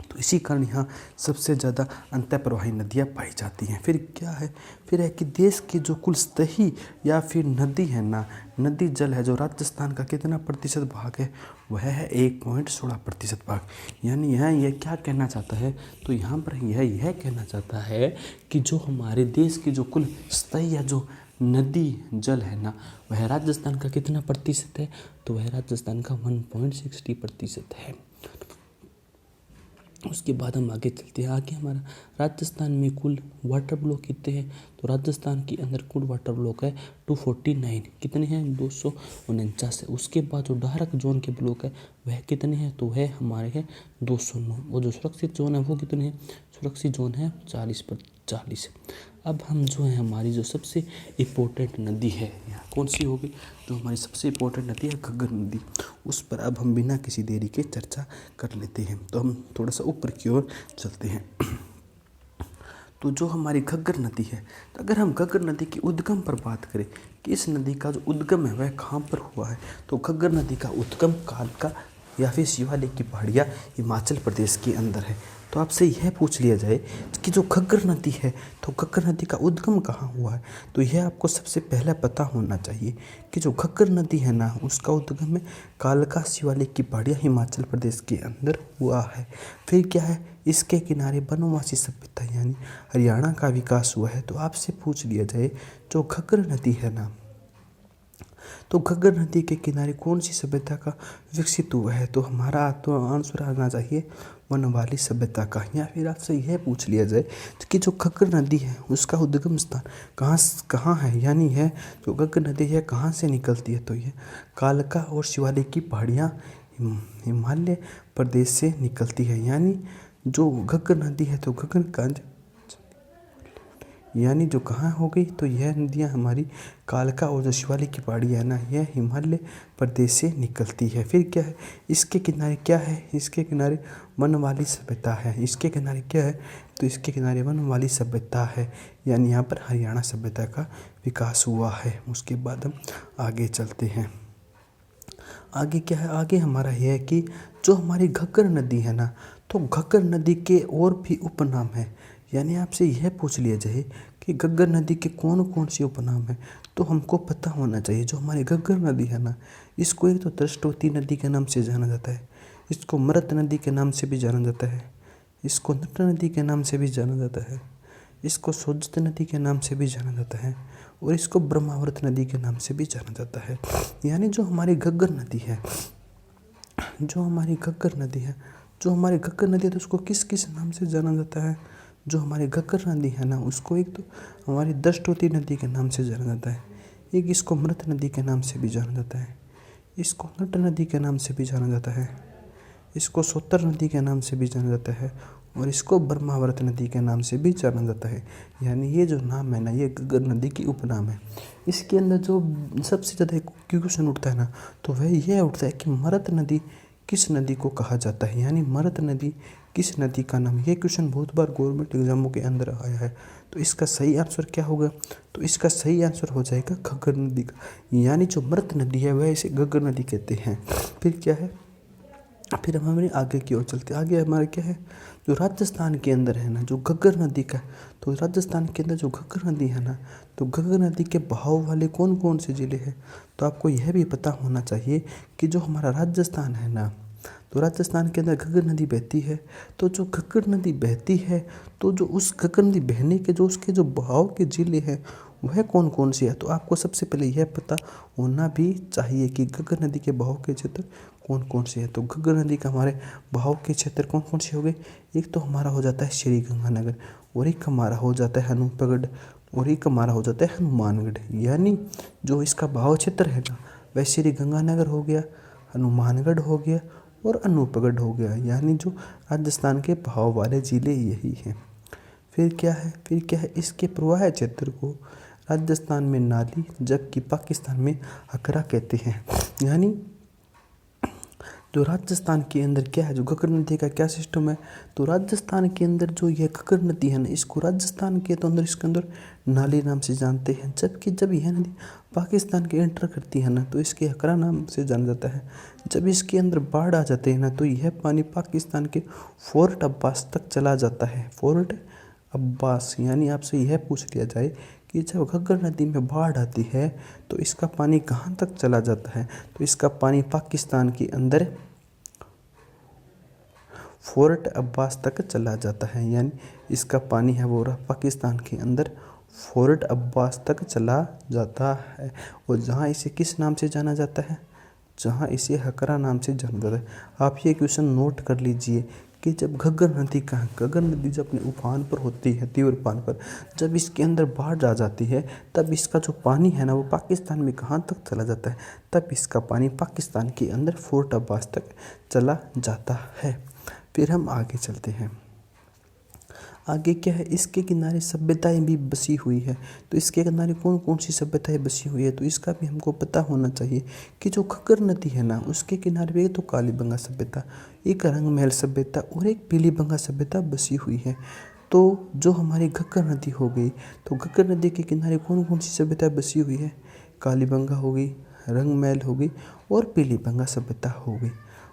तो इसी कारण यहाँ सबसे ज़्यादा अंतः प्रवाही नदियाँ पाई जाती हैं। फिर क्या है, फिर है कि देश की जो कुल सतही या फिर नदी है ना, नदी जल है जो राजस्थान का कितना प्रतिशत भाग है, वह है 1.16% भाग। यानी यहाँ यह क्या कहना चाहता है, तो यहाँ पर यह कहना चाहता है कि जो हमारे देश की जो कुल सतही या जो नदी जल है ना वह राजस्थान का कितना प्रतिशत है, तो वह राजस्थान का 1.60% है। उसके बाद हम आगे चलते हैं। आगे हमारा राजस्थान में कुल वाटर ब्लॉक कितने हैं, तो राजस्थान के अंदर कुल वाटर ब्लॉक है 249, कितने हैं 249 है। उसके बाद जो डार्क जोन के ब्लॉक है वह कितने हैं, तो वह हमारे हैं 209, और जो सुरक्षित जोन है वो कितने हैं, सुरक्षित जोन है 40। अब हम जो है हमारी जो सबसे इम्पोर्टेंट नदी है यहाँ कौन सी होगी, जो हमारी सबसे इम्पोर्टेंट नदी है घग्गर नदी, उस पर अब हम बिना किसी देरी के चर्चा कर लेते हैं। तो हम थोड़ा सा ऊपर की ओर चलते हैं। तो जो हमारी घग्गर नदी है, तो अगर हम घग्गर नदी की उद्गम पर बात करें कि इस नदी का जो उद्गम है वह कहाँ पर हुआ है, तो घग्गर नदी का उद्गम कालका या फिर शिवालिक की पहाड़ियाँ हिमाचल प्रदेश के अंदर है। तो आपसे यह पूछ लिया जाए कि जो घग्गर नदी है, तो घग्गर नदी का उद्गम कहाँ हुआ है, तो यह आपको सबसे पहले पता होना चाहिए कि जो घग्गर नदी है ना उसका उद्गम है कालका शिवालिक की पहाड़ियाँ हिमाचल प्रदेश के अंदर हुआ है। फिर क्या है, इसके किनारे बनवासी सभ्यता यानी हरियाणा का विकास हुआ है। तो आपसे पूछ लिया जाए जो घग्गर नदी है ना, तो घग्गर नदी के किनारे कौन सी सभ्यता का विकसित हुआ है, तो हमारा तो आंसर आना चाहिए वनवाली सभ्यता का। या फिर आपसे यह पूछ लिया जाए कि जो घग्गर नदी है उसका उद्गम स्थान कहाँ है, यानी है जो घग्गर नदी है कहाँ से निकलती है, तो यह कालका और शिवालिक की पहाड़ियाँ हिमालय प्रदेश से निकलती है। यानी जो घग्गर नदी है तो घग्गर यानी जो कहाँ हो गई, तो यह नदियाँ हमारी कालका और जो शिवालिक की पहाड़ी है ना यह हिमालय प्रदेश से निकलती है। फिर क्या है, इसके किनारे क्या है, इसके किनारे वनवाली सभ्यता है। इसके किनारे क्या है, तो इसके किनारे वनवाली सभ्यता है, यानी यहाँ पर हरियाणा सभ्यता का विकास हुआ है। उसके बाद हम आगे चलते हैं। आगे क्या है, आगे हमारा यह है कि जो हमारी घग्गर नदी है ना, तो घग्गर नदी के और भी उपनाम है। यानी आपसे यह पूछ लिया जाए कि घग्गर नदी के कौन कौन से उपनाम हैं, तो हमको पता होना चाहिए जो हमारी घग्गर नदी है ना इसको एक तो दृष्टवती नदी के नाम से जाना जाता है, इसको मृत नदी के नाम से भी जाना जाता है, इसको नट नदी के नाम से भी जाना जाता है, इसको सोजत नदी के नाम से भी जाना जाता है, और इसको ब्रह्मावर्त नदी के नाम से भी जाना जाता है। यानी जो हमारी घग्गर नदी है, जो हमारी घग्गर नदी है, जो हमारी घग्गर नदी है तो उसको किस किस नाम से जाना जाता है, जो हमारी घग्गर नदी है ना उसको एक तो हमारी दृष्टवती नदी के नाम से जाना जाता है, एक इसको मृत नदी के नाम से भी जाना जाता है, इसको नट नदी के नाम से भी जाना जाता है, इसको सोतर नदी के नाम से भी जाना जाता है, और इसको ब्रह्मावर्त नदी के नाम से भी जाना जाता है। यानी ये जो नाम है ना ये घग्गर नदी की उपनाम है। इसके अंदर जो सबसे ज़्यादा क्वेश्चन उठता है ना, तो वह यह उठता है कि मृत नदी किस नदी को कहा जाता है, यानी मृत नदी किस नदी का नाम। ये क्वेश्चन बहुत बार गवर्नमेंट एग्जामों के अंदर आया है। तो इसका सही आंसर क्या होगा, तो इसका सही आंसर हो जाएगा घग्गर नदी का, यानी जो मृत नदी है वह इसे घग्गर नदी कहते हैं। फिर क्या है, फिर हम हमारे आगे की ओर चलते हैं। आगे हमारा क्या है, जो राजस्थान के अंदर है ना जो घग्गर नदी का, तो राजस्थान के अंदर जो घग्गर नदी है ना, तो घग्गर नदी के बहाव वाले कौन कौन से ज़िले हैं। तो आपको यह भी पता होना चाहिए कि जो हमारा राजस्थान है ना, तो राजस्थान के अंदर घग्गर नदी बहती है। तो जो घग्गर नदी बहती है, तो जो उस घग्गर नदी बहने के जो उसके जो बहाव के ज़िले हैं वह कौन कौन से है। तो आपको सबसे पहले यह पता होना भी चाहिए कि घग्गर नदी के बहाव के क्षेत्र कौन कौन से हैं। तो घग्गर नदी का हमारे बहाव के क्षेत्र कौन कौन से हो गए, एक तो हमारा हो जाता है श्री गंगानगर, और एक हमारा हो जाता है हनुमानगढ़, और एक हमारा हो जाता है हनुमानगढ़। यानी जो इसका बहाव क्षेत्र है ना वह श्री गंगानगर हो गया, हनुमानगढ़ हो गया और अनूपगढ़ हो गया। यानी जो राजस्थान के बहाव वाले ज़िले यही हैं। फिर क्या है, फिर क्या है, इसके प्रवाह क्षेत्र को राजस्थान में नाली जबकि पाकिस्तान में हकरा कहते हैं। यानी जो राजस्थान के अंदर क्या है, जो घग्गर नदी का क्या सिस्टम है, तो राजस्थान के अंदर जो ये घग्गर नदी है ना, इसको राजस्थान के तो अंदर इसके अंदर नाली नाम से जानते हैं। जबकि जब यह नदी पाकिस्तान के एंटर करती है ना तो इसके हकरा नाम से जाना जाता है। जब इसके अंदर बाढ़ आ जाते हैं ना तो यह पानी पाकिस्तान के फोर्ट अब्बास तक चला जाता है। फोर्ट अब्बास, यानी आपसे यह पूछ लिया जाए कि जब घग्गर नदी में बाढ़ आती है तो इसका पानी कहाँ तक चला जाता है, तो इसका पानी पाकिस्तान के अंदर फोर्ट अब्बास तक चला जाता है। यानी इसका पानी है वो पाकिस्तान के अंदर फोर्ट अब्बास तक चला जाता है। और जहाँ इसे किस नाम से जाना जाता है, जहाँ इसे हकरा नाम से जाना जाता है। आप ये क्वेश्चन नोट कर लीजिए कि जब घग्गर नदी जब अपने उफान पर होती है, तीव्र उफान पर, जब इसके अंदर बाढ़ आ जाती है तब इसका जो पानी है ना वो पाकिस्तान में कहाँ तक चला जाता है, तब इसका पानी पाकिस्तान के अंदर फोर्ट अब्बास तक चला जाता है। फिर हम आगे चलते हैं। आगे क्या है, इसके किनारे सभ्यताएं भी बसी हुई है। तो इसके किनारे कौन कौन सी सभ्यताएं बसी हुई है, तो इसका भी हमको पता होना चाहिए कि जो घग्गर नदी है ना उसके किनारे पे तो कालीबंगा सभ्यता, एक रंगमहल सभ्यता और एक पीलीबंगा सभ्यता बसी हुई है। तो जो हमारी घग्गर नदी हो गई, तो घग्गर नदी के किनारे कौन कौन सी सभ्यता बसी हुई है, कालीबंगा हो गई, रंगमहल हो गई और पीलीबंगा सभ्यता हो गई।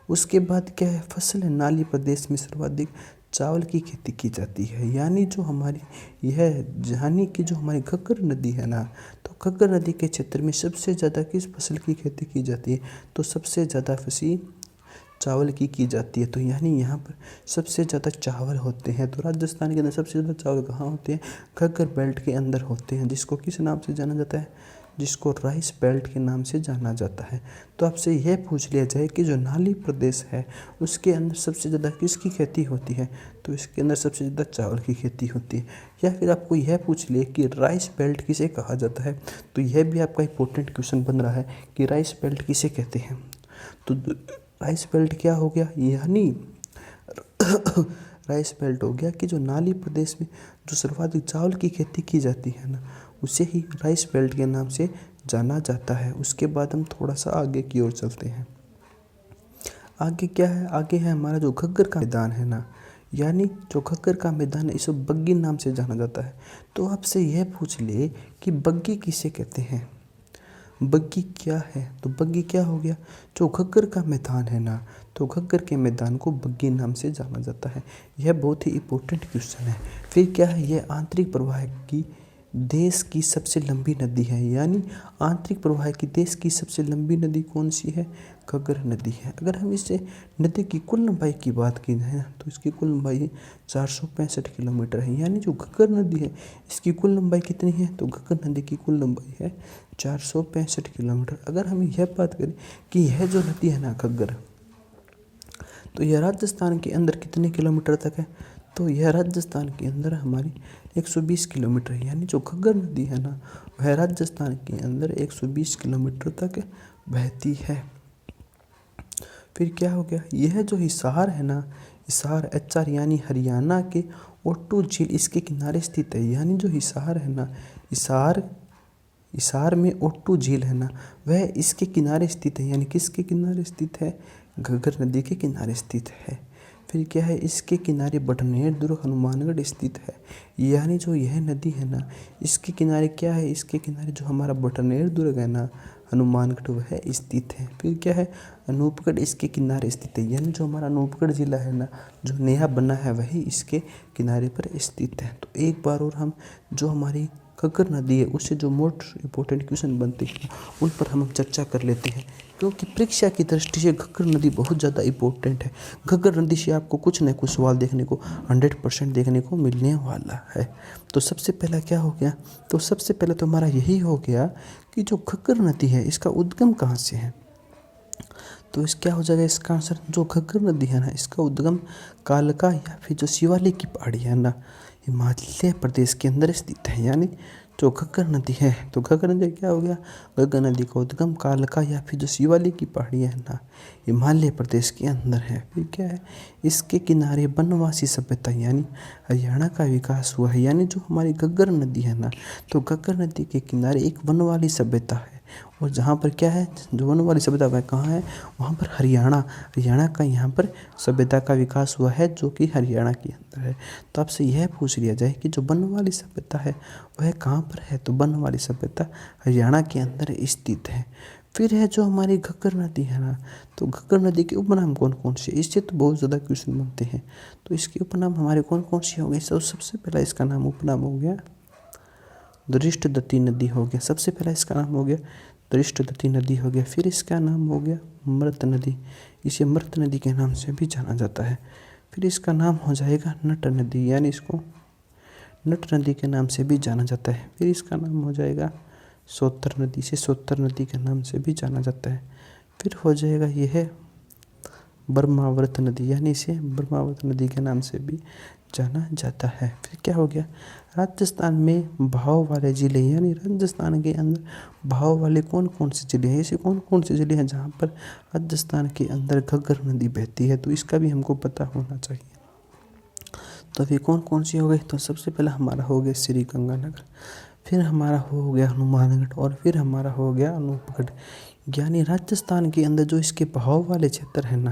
उसके बाद क्या है, फसल नाली प्रदेश में सर्वाधिक चावल की खेती की जाती है। यानी जो हमारी यानी कि जो हमारी घग्गर नदी है ना, तो घग्गर नदी के क्षेत्र में सबसे ज़्यादा किस फसल की खेती की जाती है, तो सबसे ज़्यादा फसल चावल की जाती है। तो यानी यहाँ पर सबसे ज़्यादा चावल होते हैं। तो राजस्थान के अंदर सबसे ज़्यादा चावल कहाँ होते हैं, घग्गर बेल्ट के अंदर होते हैं, जिसको किस नाम से जाना जाता है, जिसको राइस बेल्ट के नाम से जाना जाता है। तो आपसे यह पूछ लिया जाए कि जो नाली प्रदेश है उसके अंदर सबसे ज़्यादा किसकी खेती होती है, तो इसके अंदर सबसे ज़्यादा चावल की खेती होती है। या फिर आपको यह पूछ लिए कि राइस बेल्ट किसे कहा जाता है, तो यह भी आपका इंपॉर्टेंट क्वेश्चन बन रहा है कि राइस बेल्ट किसे कहते हैं। तो राइस बेल्ट क्या हो गया, यानी राइस बेल्ट हो गया कि जो नाली प्रदेश में जो सर्वाधिक चावल की खेती की जाती है ना, उसे ही राइस बेल्ट के नाम से जाना जाता है। उसके बाद हम थोड़ा सा आगे की ओर चलते हैं। आगे क्या है, आगे है हमारा जो घग्गर का मैदान है ना, यानी जो घग्गर का मैदान है इसे बग्गी नाम से जाना जाता है। तो आपसे यह पूछ ले कि बग्गी किसे कहते हैं, बग्गी क्या है, तो बग्गी क्या हो गया, जो घग्गर का मैदान है ना, तो घग्गर के मैदान को बग्गी नाम से जाना जाता है। यह बहुत ही इंपॉर्टेंट क्वेश्चन है। फिर क्या है, यह आंतरिक प्रवाह की देश की सबसे लंबी नदी है। यानी आंतरिक प्रवाह की देश की सबसे लंबी नदी कौन सी है, घग्गर नदी है। अगर हम इसे नदी की कुल लंबाई की बात की जाए तो इसकी कुल लंबाई 465 किलोमीटर है। यानी जो घग्गर नदी है इसकी कुल लंबाई कितनी है, तो घग्गर नदी की कुल लंबाई है 465 किलोमीटर। अगर हम यह बात करें कि यह जो नदी है ना घग्गर, तो यह राजस्थान के अंदर कितने किलोमीटर तक है, तो यह राजस्थान के अंदर हमारी 120 किलोमीटर है। यानी जो घग्गर नदी है ना वह राजस्थान के अंदर 120 किलोमीटर तक बहती है। फिर क्या हो गया, यह जो हिसार है ना, हिसार HR यानी हरियाणा के ओट्टू झील इसके किनारे स्थित है। यानी जो हिसार है ना, हिसार में ओट्टू झील है ना वह इसके किनारे स्थित है। यानी किसके किनारे स्थित है, घग्गर नदी के किनारे स्थित है। फिर क्या है, इसके किनारे बटनेर दुर्ग हनुमानगढ़ स्थित है। यानी जो यह नदी है ना, इसके किनारे क्या है, इसके किनारे जो हमारा बटनेर दुर्ग है ना हनुमानगढ़ वह स्थित है। फिर क्या है, अनूपगढ़ इसके किनारे स्थित है। यानी जो हमारा अनूपगढ़ जिला है ना, जो नया बना है वही इसके किनारे पर स्थित है। तो एक बार और हम जो हमारी घग्गर नदी है उससे जो मोस्ट इम्पोर्टेंट क्वेश्चन बनते हैं उन पर हम चर्चा कर लेते हैं, क्योंकि परीक्षा की दृष्टि से घग्गर नदी बहुत ज़्यादा इम्पोर्टेंट है। घग्गर नदी से आपको कुछ न कुछ सवाल देखने को 100% देखने को मिलने वाला है। तो सबसे पहला क्या हो गया, तो सबसे पहले तो हमारा यही हो गया कि जो घग्गर नदी है इसका उद्गम कहाँ से है। तो इस क्या हो जाएगा इसका आंसर, जो घग्गर नदी है ना इसका उद्गम कालका या फिर जो शिवालिक की पहाड़ी है ना हिमाचल प्रदेश के अंदर स्थित है। यानी जो घग्गर नदी है, तो घग्गर नदी क्या हो गया, घग्गर नदी का उद्गम कालका या फिर जो शिवालिक की पहाड़ी है ना हिमालय प्रदेश के अंदर है। फिर क्या है, इसके किनारे वनवासी सभ्यता यानी हरियाणा का विकास हुआ है। यानी जो हमारी घग्गर नदी है ना, तो घग्गर नदी के किनारे एक वनवासी सभ्यता है, और जहाँ पर क्या है, जो वन वाली सभ्यता वह कहाँ है, वहाँ पर हरियाणा का यहाँ पर सभ्यता का विकास हुआ है, जो कि हरियाणा के अंदर है। तो आपसे यह पूछ लिया जाए कि जो वन वाली सभ्यता है वह कहाँ पर है, तो वन वाली सभ्यता हरियाणा के अंदर स्थित है। फिर है जो हमारी घग्गर नदी है ना, तो घग्गर नदी के उपनाम कौन कौन से, इससे तो बहुत ज़्यादा क्वेश्चन बनते हैं। तो इसके उपनाम हमारे कौन कौन से हो गए, सबसे पहला इसका नाम उपनाम हो गया दृष्टदती नदी हो गया। सबसे पहला इसका नाम हो गया दृष्टदती नदी हो गया। फिर इसका नाम हो गया मृत नदी, इसे मृत नदी के नाम से भी जाना जाता है। फिर इसका नाम हो जाएगा नट नदी, यानी इसको नट नदी के नाम से भी जाना जाता है। फिर इसका नाम हो जाएगा सोत्तर नदी, से सोत्तर नदी के नाम से भी जाना जाता है। फिर हो जाएगा यह ब्रह्मावर्त नदी, यानी इसे ब्रह्मावर्त नदी के नाम से भी जाना जाता है। फिर क्या हो गया, राजस्थान में बहाव वाले ज़िले, यानी राजस्थान के अंदर बहाव वाले कौन कौन से ज़िले हैं, ऐसे कौन कौन से ज़िले हैं जहाँ पर राजस्थान के अंदर घग्गर नदी बहती है, तो इसका भी हमको पता होना चाहिए। तो अभी कौन कौन सी हो गई, तो सबसे पहला हमारा हो गया श्री गंगानगर, फिर हमारा हो गया हनुमानगढ़, और फिर हमारा हो गया अनूपगढ़। यानी राजस्थान के अंदर जो इसके बहाव वाले क्षेत्र है ना,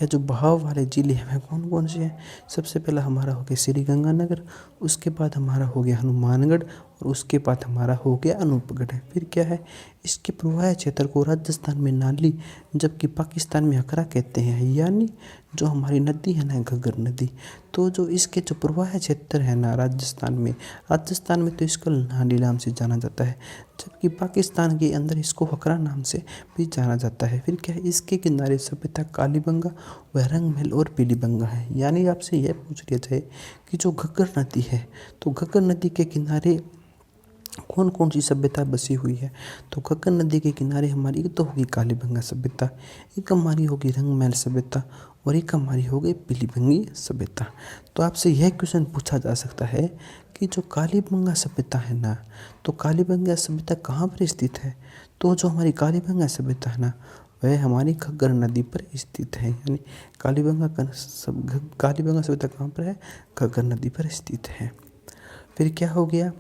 या जो बहाव वाले ज़िले हैं कौन कौन से हैं, सबसे पहला हमारा हो गया श्री गंगानगर, उसके बाद हमारा हो गया हनुमानगढ़, और उसके बाद हमारा हो गया अनूपगढ़। फिर क्या है, इसके प्रवाह क्षेत्र को राजस्थान में नाली जबकि पाकिस्तान में हकरा कहते हैं। यानी जो हमारी नदी है ना घग्गर नदी, तो जो इसके जो प्रवाह क्षेत्र है ना राजस्थान में तो इसको नाली नाम से जाना जाता है, जबकि पाकिस्तान के अंदर इसको हकरा नाम से भी जाना जाता है। फिर क्या है, इसके किनारे सभ्यता कालीबंगा, वैरंग महल और पीलीबंगा है। यानी आपसे यह पूछ लिया जाए कि जो घग्गर नदी है, तो घग्गर नदी के किनारे कौन कौन सी सभ्यता बसी हुई है, तो घग्गर नदी के किनारे हमारी एक तो होगी कालीबंगा सभ्यता, एक हमारी होगी रंग महल सभ्यता, और एक हमारी हो गई पीलीभंगी सभ्यता। तो आपसे यह क्वेश्चन पूछा जा सकता है कि जो कालीबंगा सभ्यता है ना, तो कालीबंगा सभ्यता कहाँ पर स्थित है, तो जो हमारी कालीबंगा सभ्यता है ना वह हमारी घग्गर नदी पर स्थित है। यानी कालीबंगा सभ्यता कहाँ पर है, घग्गर नदी पर स्थित है। फिर क्या हो गया,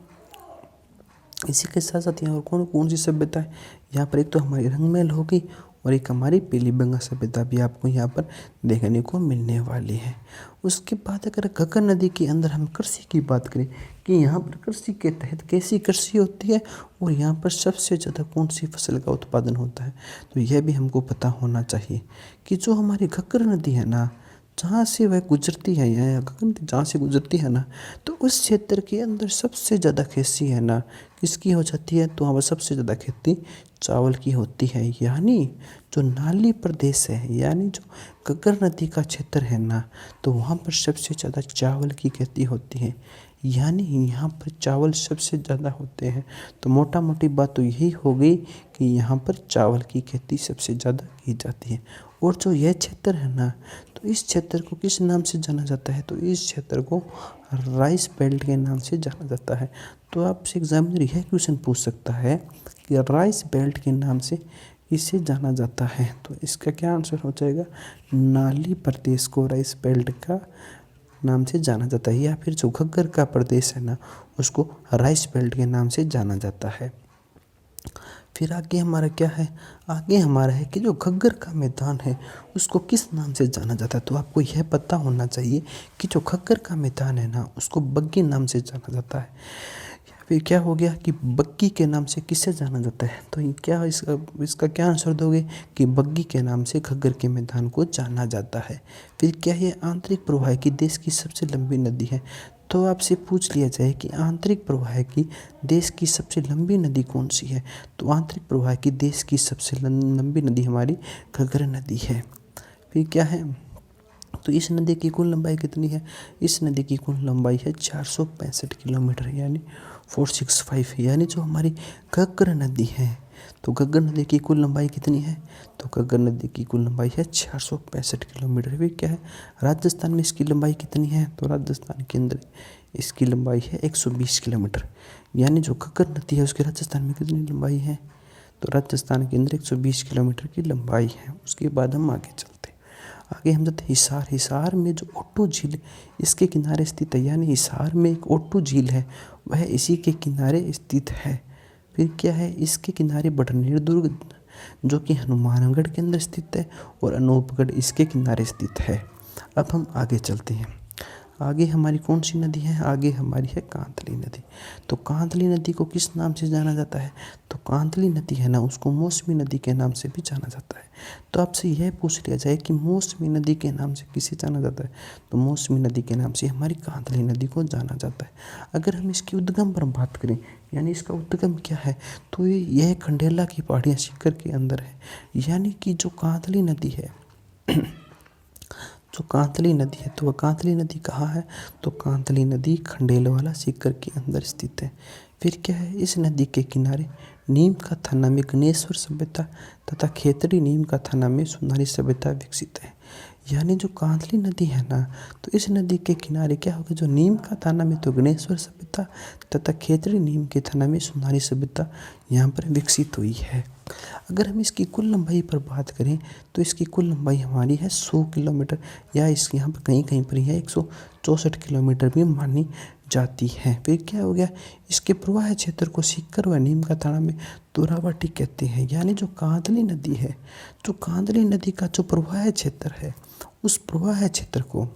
इसी के साथ साथ यहाँ और कौन कौन सी सभ्यता है, यहाँ पर एक तो हमारी रंगमहल होगी, और एक हमारी पीलीबंगा सभ्यता भी आपको यहाँ पर देखने को मिलने वाली है। उसके बाद अगर घग्गर नदी के अंदर हम कृषि की बात करें कि यहाँ पर कृषि के तहत कैसी कृषि होती है, और यहाँ पर सबसे ज़्यादा कौन सी फसल का उत्पादन होता है, तो यह भी हमको पता होना चाहिए कि जो हमारी घग्गर नदी है ना, जहाँ से वह गुजरती है, या घग्गर नदी जहाँ से गुजरती है ना, तो उस क्षेत्र के अंदर सबसे ज़्यादा खेती है ना किसकी हो जाती है, तो वहाँ पर सबसे ज़्यादा खेती चावल की होती है। यानी जो नाली प्रदेश है, यानी जो घग्गर नदी का क्षेत्र है ना, तो वहाँ पर सबसे ज़्यादा चावल की खेती होती है। यानी यहाँ पर चावल सबसे ज़्यादा होते हैं। तो मोटा मोटी बात तो यही हो गई कि यहाँ पर चावल की खेती सबसे ज़्यादा की जाती है। और जो यह क्षेत्र है ना, तो इस क्षेत्र को किस नाम से जाना जाता है, तो इस क्षेत्र को राइस बेल्ट के नाम से जाना जाता है। तो आपसे एग्जामिनर यह क्वेश्चन पूछ सकता है कि राइस बेल्ट के नाम से इसे जाना जाता है, तो इसका क्या आंसर हो जाएगा, नाली प्रदेश को राइस बेल्ट का नाम से जाना जाता है, या फिर जो घग्गर का प्रदेश है ना उसको राइस बेल्ट के नाम से जाना जाता है। फिर आगे हमारा क्या है, आगे हमारा है कि जो घग्गर का मैदान है उसको किस नाम से जाना जाता है। तो आपको यह पता होना चाहिए कि जो घग्गर का मैदान है ना उसको बग्गी नाम से जाना जाता है। फिर क्या हो गया कि बग्गी के नाम से किसे जाना जाता है, तो ये क्या इसका क्या आंसर दोगे कि बग्गी के नाम से घग्गर के मैदान को जाना जाता है। फिर क्या है, आंतरिक प्रवाह की देश की सबसे लंबी नदी है। तो आपसे पूछ लिया जाए कि आंतरिक प्रवाह की देश की सबसे लंबी नदी कौन सी है, तो आंतरिक प्रवाह की देश की सबसे लंबी नदी हमारी घग्गर नदी है। फिर क्या है, तो इस नदी की कुल लंबाई कितनी है, इस नदी की कुल लंबाई है 465 किलोमीटर यानी 465, यानी जो हमारी घग्गर नदी है, तो घग्गर नदी की कुल लंबाई कितनी है, तो घग्गर नदी की कुल लंबाई है 465 किलोमीटर। फिर क्या है, राजस्थान में इसकी लंबाई कितनी है, तो राजस्थान के अंदर इसकी लंबाई है 120 किलोमीटर, यानी जो घग्गर नदी है उसके राजस्थान में कितनी लंबाई है, तो राजस्थान के अंदर 120 किलोमीटर की लंबाई है। उसके बाद हम आगे चलते हैं, आगे हम जाते हैं हिसार। हिसार में जो ओटू झील इसके किनारे स्थित है, यानी हिसार में एक ओटू झील है वह इसी के किनारे स्थित है। फिर क्या है, इसके किनारे बडनेर दुर्ग जो कि हनुमानगढ़ के अंदर स्थित है और अनूपगढ़ इसके किनारे स्थित है। अब हम आगे चलते हैं, आगे हमारी कौन सी नदी है, आगे हमारी है कांतली नदी। तो कांतली नदी को किस नाम से जाना जाता है, तो कांतली नदी है ना उसको मौसमी नदी के नाम से भी जाना जाता है। तो आपसे यह पूछ लिया जाए कि मौसमी नदी के नाम से किसे जाना जाता है, तो मौसमी नदी के नाम से हमारी कांतली नदी को जाना जाता है। अगर हम इसकी उद्गम पर बात करें, यानी इसका उद्गम क्या है, तो यह खंडेला की पहाड़ियाँ सीकर के अंदर है। यानी कि जो कांतली नदी है जो कांतली नदी है, तो वह कांतली नदी कहाँ है, तो कांतली नदी खंडेलवाला सीकर के अंदर स्थित है। फिर क्या है, इस नदी के किनारे नीम का थाना में गणेश्वर सभ्यता तथा खेतड़ी नीम का थाना में सुनारी सभ्यता विकसित है। यानी जो कांतली नदी है ना, तो इस नदी के किनारे क्या होगा, जो नीम का थाना में तो गणेश्वर सभ्यता तथा खेतड़ी नीम के थाना में सुनारी सभ्यता यहाँ पर विकसित हुई है। अगर हम इसकी कुल लंबाई पर बात करें, तो इसकी कुल लंबाई हमारी है 100 किलोमीटर, या इसके यहाँ पर कहीं कहीं पर है 164 किलोमीटर भी मानी जाती है। फिर क्या हो गया, इसके प्रवाह क्षेत्र को सीकर व नीम का थाना में तोरावटी कहते हैं। यानी जो कांतली नदी है, जो कांतली नदी का जो प्रवाह क्षेत्र है, उस प्रवाह क्षेत्र को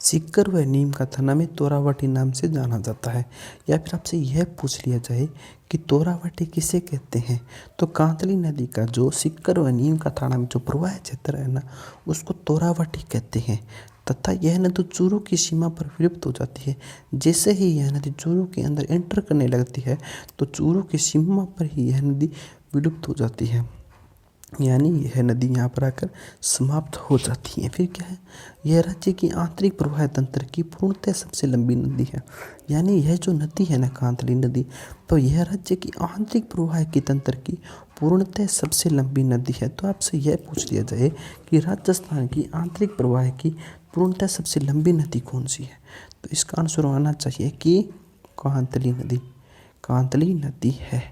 सीकर व नीम का थाना में तोरावटी नाम से जाना जाता है। या फिर आपसे यह पूछ लिया जाए कि तोरावटी किसे कहते हैं, तो कांतली नदी का जो सीकर व नीम का थाना में जो प्रवाह क्षेत्र है ना उसको तोरावटी कहते हैं। तथा यह नदी चूरू की सीमा पर विलुप्त हो जाती है। जैसे ही यह नदी चूरू के अंदर एंटर करने लगती है तो चूरू की सीमा पर ही यह नदी विलुप्त हो जाती है, यानी यह नदी यहाँ पर आकर समाप्त हो जाती है। फिर क्या है, यह राज्य की आंतरिक प्रवाह तंत्र की पूर्णतः सबसे लंबी नदी है। यानी यह जो नदी है ना कांतली नदी, तो यह राज्य की आंतरिक प्रवाह की तंत्र की पूर्णतः सबसे लंबी नदी है। तो आपसे यह पूछ लिया जाए कि राजस्थान की आंतरिक प्रवाह की पूर्णतः सबसे लंबी नदी कौन सी है, तो इसका आंसर आना चाहिए कि कांतली नदी, कांतली नदी है।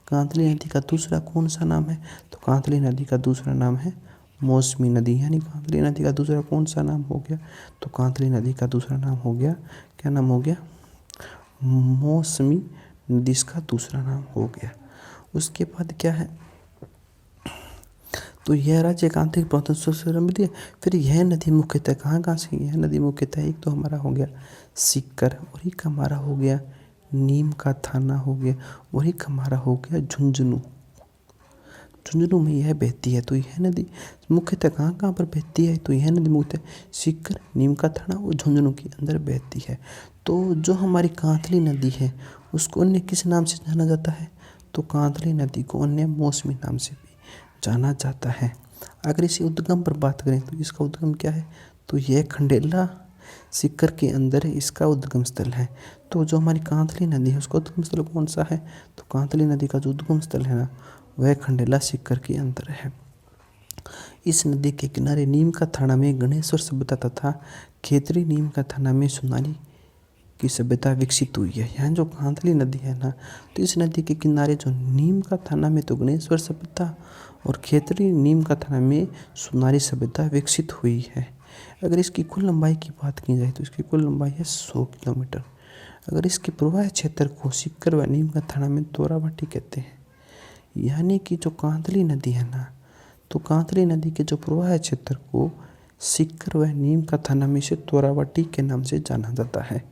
कांतली नदी का दूसरा कौन सा नाम है, तो कांतली नदी का दूसरा नाम है मौसमी नदी। यानी कांतली नदी का दूसरा कौन सा नाम हो गया, तो कांतली नदी का दूसरा नाम हो गया, क्या नाम हो गया, मौसमी नदी इसका दूसरा नाम हो गया। उसके बाद क्या है, तो यह राज्य का आंतरिक प्रवाह सबसे लंबी है। फिर यह नदी मुख्यतः कहाँ कहाँ से, यह नदी मुख्यतः एक तो हमारा हो गया सीकर, और एक हमारा हो गया नीम का थाना हो गया, और एक हमारा हो गया झुंझुनू। झुंझुनू में यह बहती है। तो यह नदी मुख्यतः कहाँ कहाँ पर बहती है, तो यह नदी मुख्यतः सीकर, नीम का थाना और झुंझुनू के अंदर बहती है। तो जो हमारी कांतली नदी है उसको अन्य किस नाम से जाना जाता है, तो कांतली नदी को अन्य मौसमी नाम से भी जाना जाता है। अगर इसी उद्गम पर बात करें तो इसका उद्गम क्या है, तो यह खंडेला सीकर के अंदर इसका उद्गम स्थल है। तो जो हमारी कांतली नदी है उसका उद्गम स्थल कौन सा है, तो कांतली नदी का जो उद्गम स्थल है ना वह खंडेला सीकर के अंदर है। इस नदी के किनारे नीम का थाना में गणेश्वर सभ्यता तथा खेतरी नीम का थाना में सुनारी की सभ्यता विकसित हुई है। यहाँ जो कांतली नदी है ना, तो इस नदी के किनारे जो नीम का थाना में तो गणेश्वर सभ्यता और खेतरी नीम का थाना में सुनारी सभ्यता विकसित हुई है। अगर इसकी कुल लंबाई की बात की जाए तो इसकी कुल लंबाई है 100 किलोमीटर। अगर इसके प्रवाह क्षेत्र को सीकर व नीम का थाना में तोरावटी कहते हैं। यानी कि जो कांतली नदी है ना, तो कांतली नदी के जो प्रवाह क्षेत्र को सीकर व नीम का थाना में से तोरावटी के नाम से जाना जाता है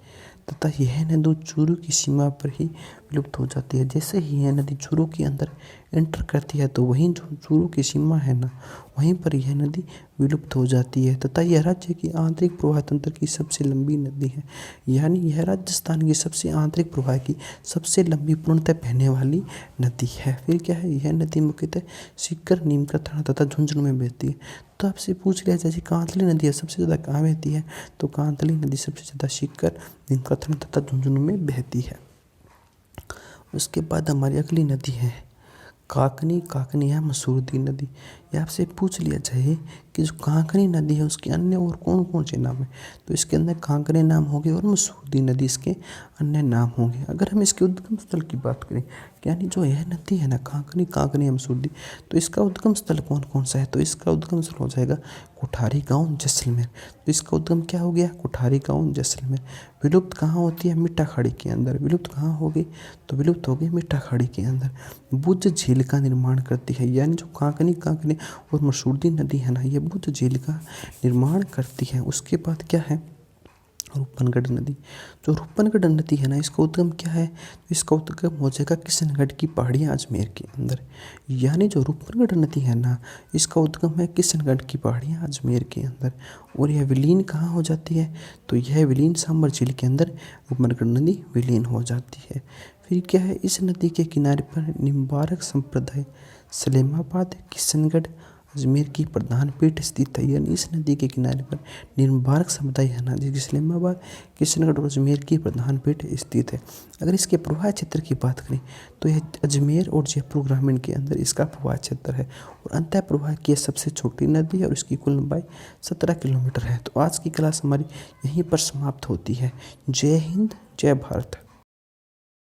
तथा यह नदी चूरू की सीमा पर ही विलुप्त हो जाती है। जैसे ही यह नदी चूरू के अंदर एंटर करती है तो वहीं जो चूरू की सीमा है ना, वहीं पर यह नदी विलुप्त हो जाती है तथा यह राज्य की आंतरिक प्रवाह तंत्र की सबसे लंबी नदी है। यानी यह राजस्थान की सबसे आंतरिक प्रवाह की सबसे लंबी पूर्णतः बहने वाली नदी है। फिर क्या है, यह नदी मुख्यतः सीकर, नीमका थाना तथा झुंझुनू में बहती है। तो आपसे पूछ लिया जाए कांतली नदी है सबसे ज़्यादा कहाँ बहती है, तो कांतली नदी सबसे ज़्यादा सीकर, नीमका थाना तथा झुंझुनू में बहती है। उसके बाद हमारी अगली नदी है काकनी या मसूरदी नदी। ये आपसे पूछ लिया जाए कि जो काकनी नदी है उसके अन्य और कौन कौन से नाम है, तो इसके अंदर काकनी नाम होंगे और मसूरदी नदी इसके अन्य नाम होंगे। अगर हम इसके उद्गम स्थल की बात करें, यानी जो यह नदी है ना काकनी या मसूरदी, तो इसका उद्गम स्थल कौन कौन सा है, तो इसका उद्गम स्थल हो जाएगा कोठारी गाँव जैसलमेर। तो इसका उद्गम क्या हो गया, कोठारी गाँव जैसलमेर। विलुप्त कहाँ होती है, मिट्टा खाड़ी के अंदर। विलुप्त कहाँ होगी, तो विलुप्त होगी मिट्टा खाड़ी के अंदर। बुझ झील का निर्माण करती है, यानी जो काकनी और मसूरदी नदी है ना, ये बुझ झील का निर्माण करती है। उसके बाद क्या है, रूपनगढ़ नदी। जो रूपनगढ़ नदी है ना, इसका उद्गम क्या है, इसका उद्गम हो जाएगा किशनगढ़ की पहाड़ियाँ अजमेर के अंदर। यानी जो रूपनगढ़ नदी है ना, इसका उद्गम है किशनगढ़ की पहाड़ियाँ अजमेर के अंदर। और यह विलीन कहाँ हो जाती है, तो यह विलीन सांबर झील के अंदर रूपनगढ़ नदी विलीन हो जाती है। फिर क्या है, इस नदी के किनारे पर निम्बारक संप्रदाय सलेमाबाद, किशनगढ़, अजमेर की प्रधान पीठ स्थित है। यानी इस नदी के किनारे पर निम्बारक समुदाय है ना, जिसकी इस्लामाबाद, किशनगढ़ और अजमेर की प्रधान पीठ स्थित है। अगर इसके प्रवाह क्षेत्र की बात करें तो यह अजमेर और जयपुर ग्रामीण के अंदर इसका प्रवाह क्षेत्र है और अंतः प्रवाह की सबसे छोटी नदी है और इसकी कुल लंबाई 17 किलोमीटर है। तो आज की क्लास हमारी यहीं पर समाप्त होती है। जय हिंद, जय भारत।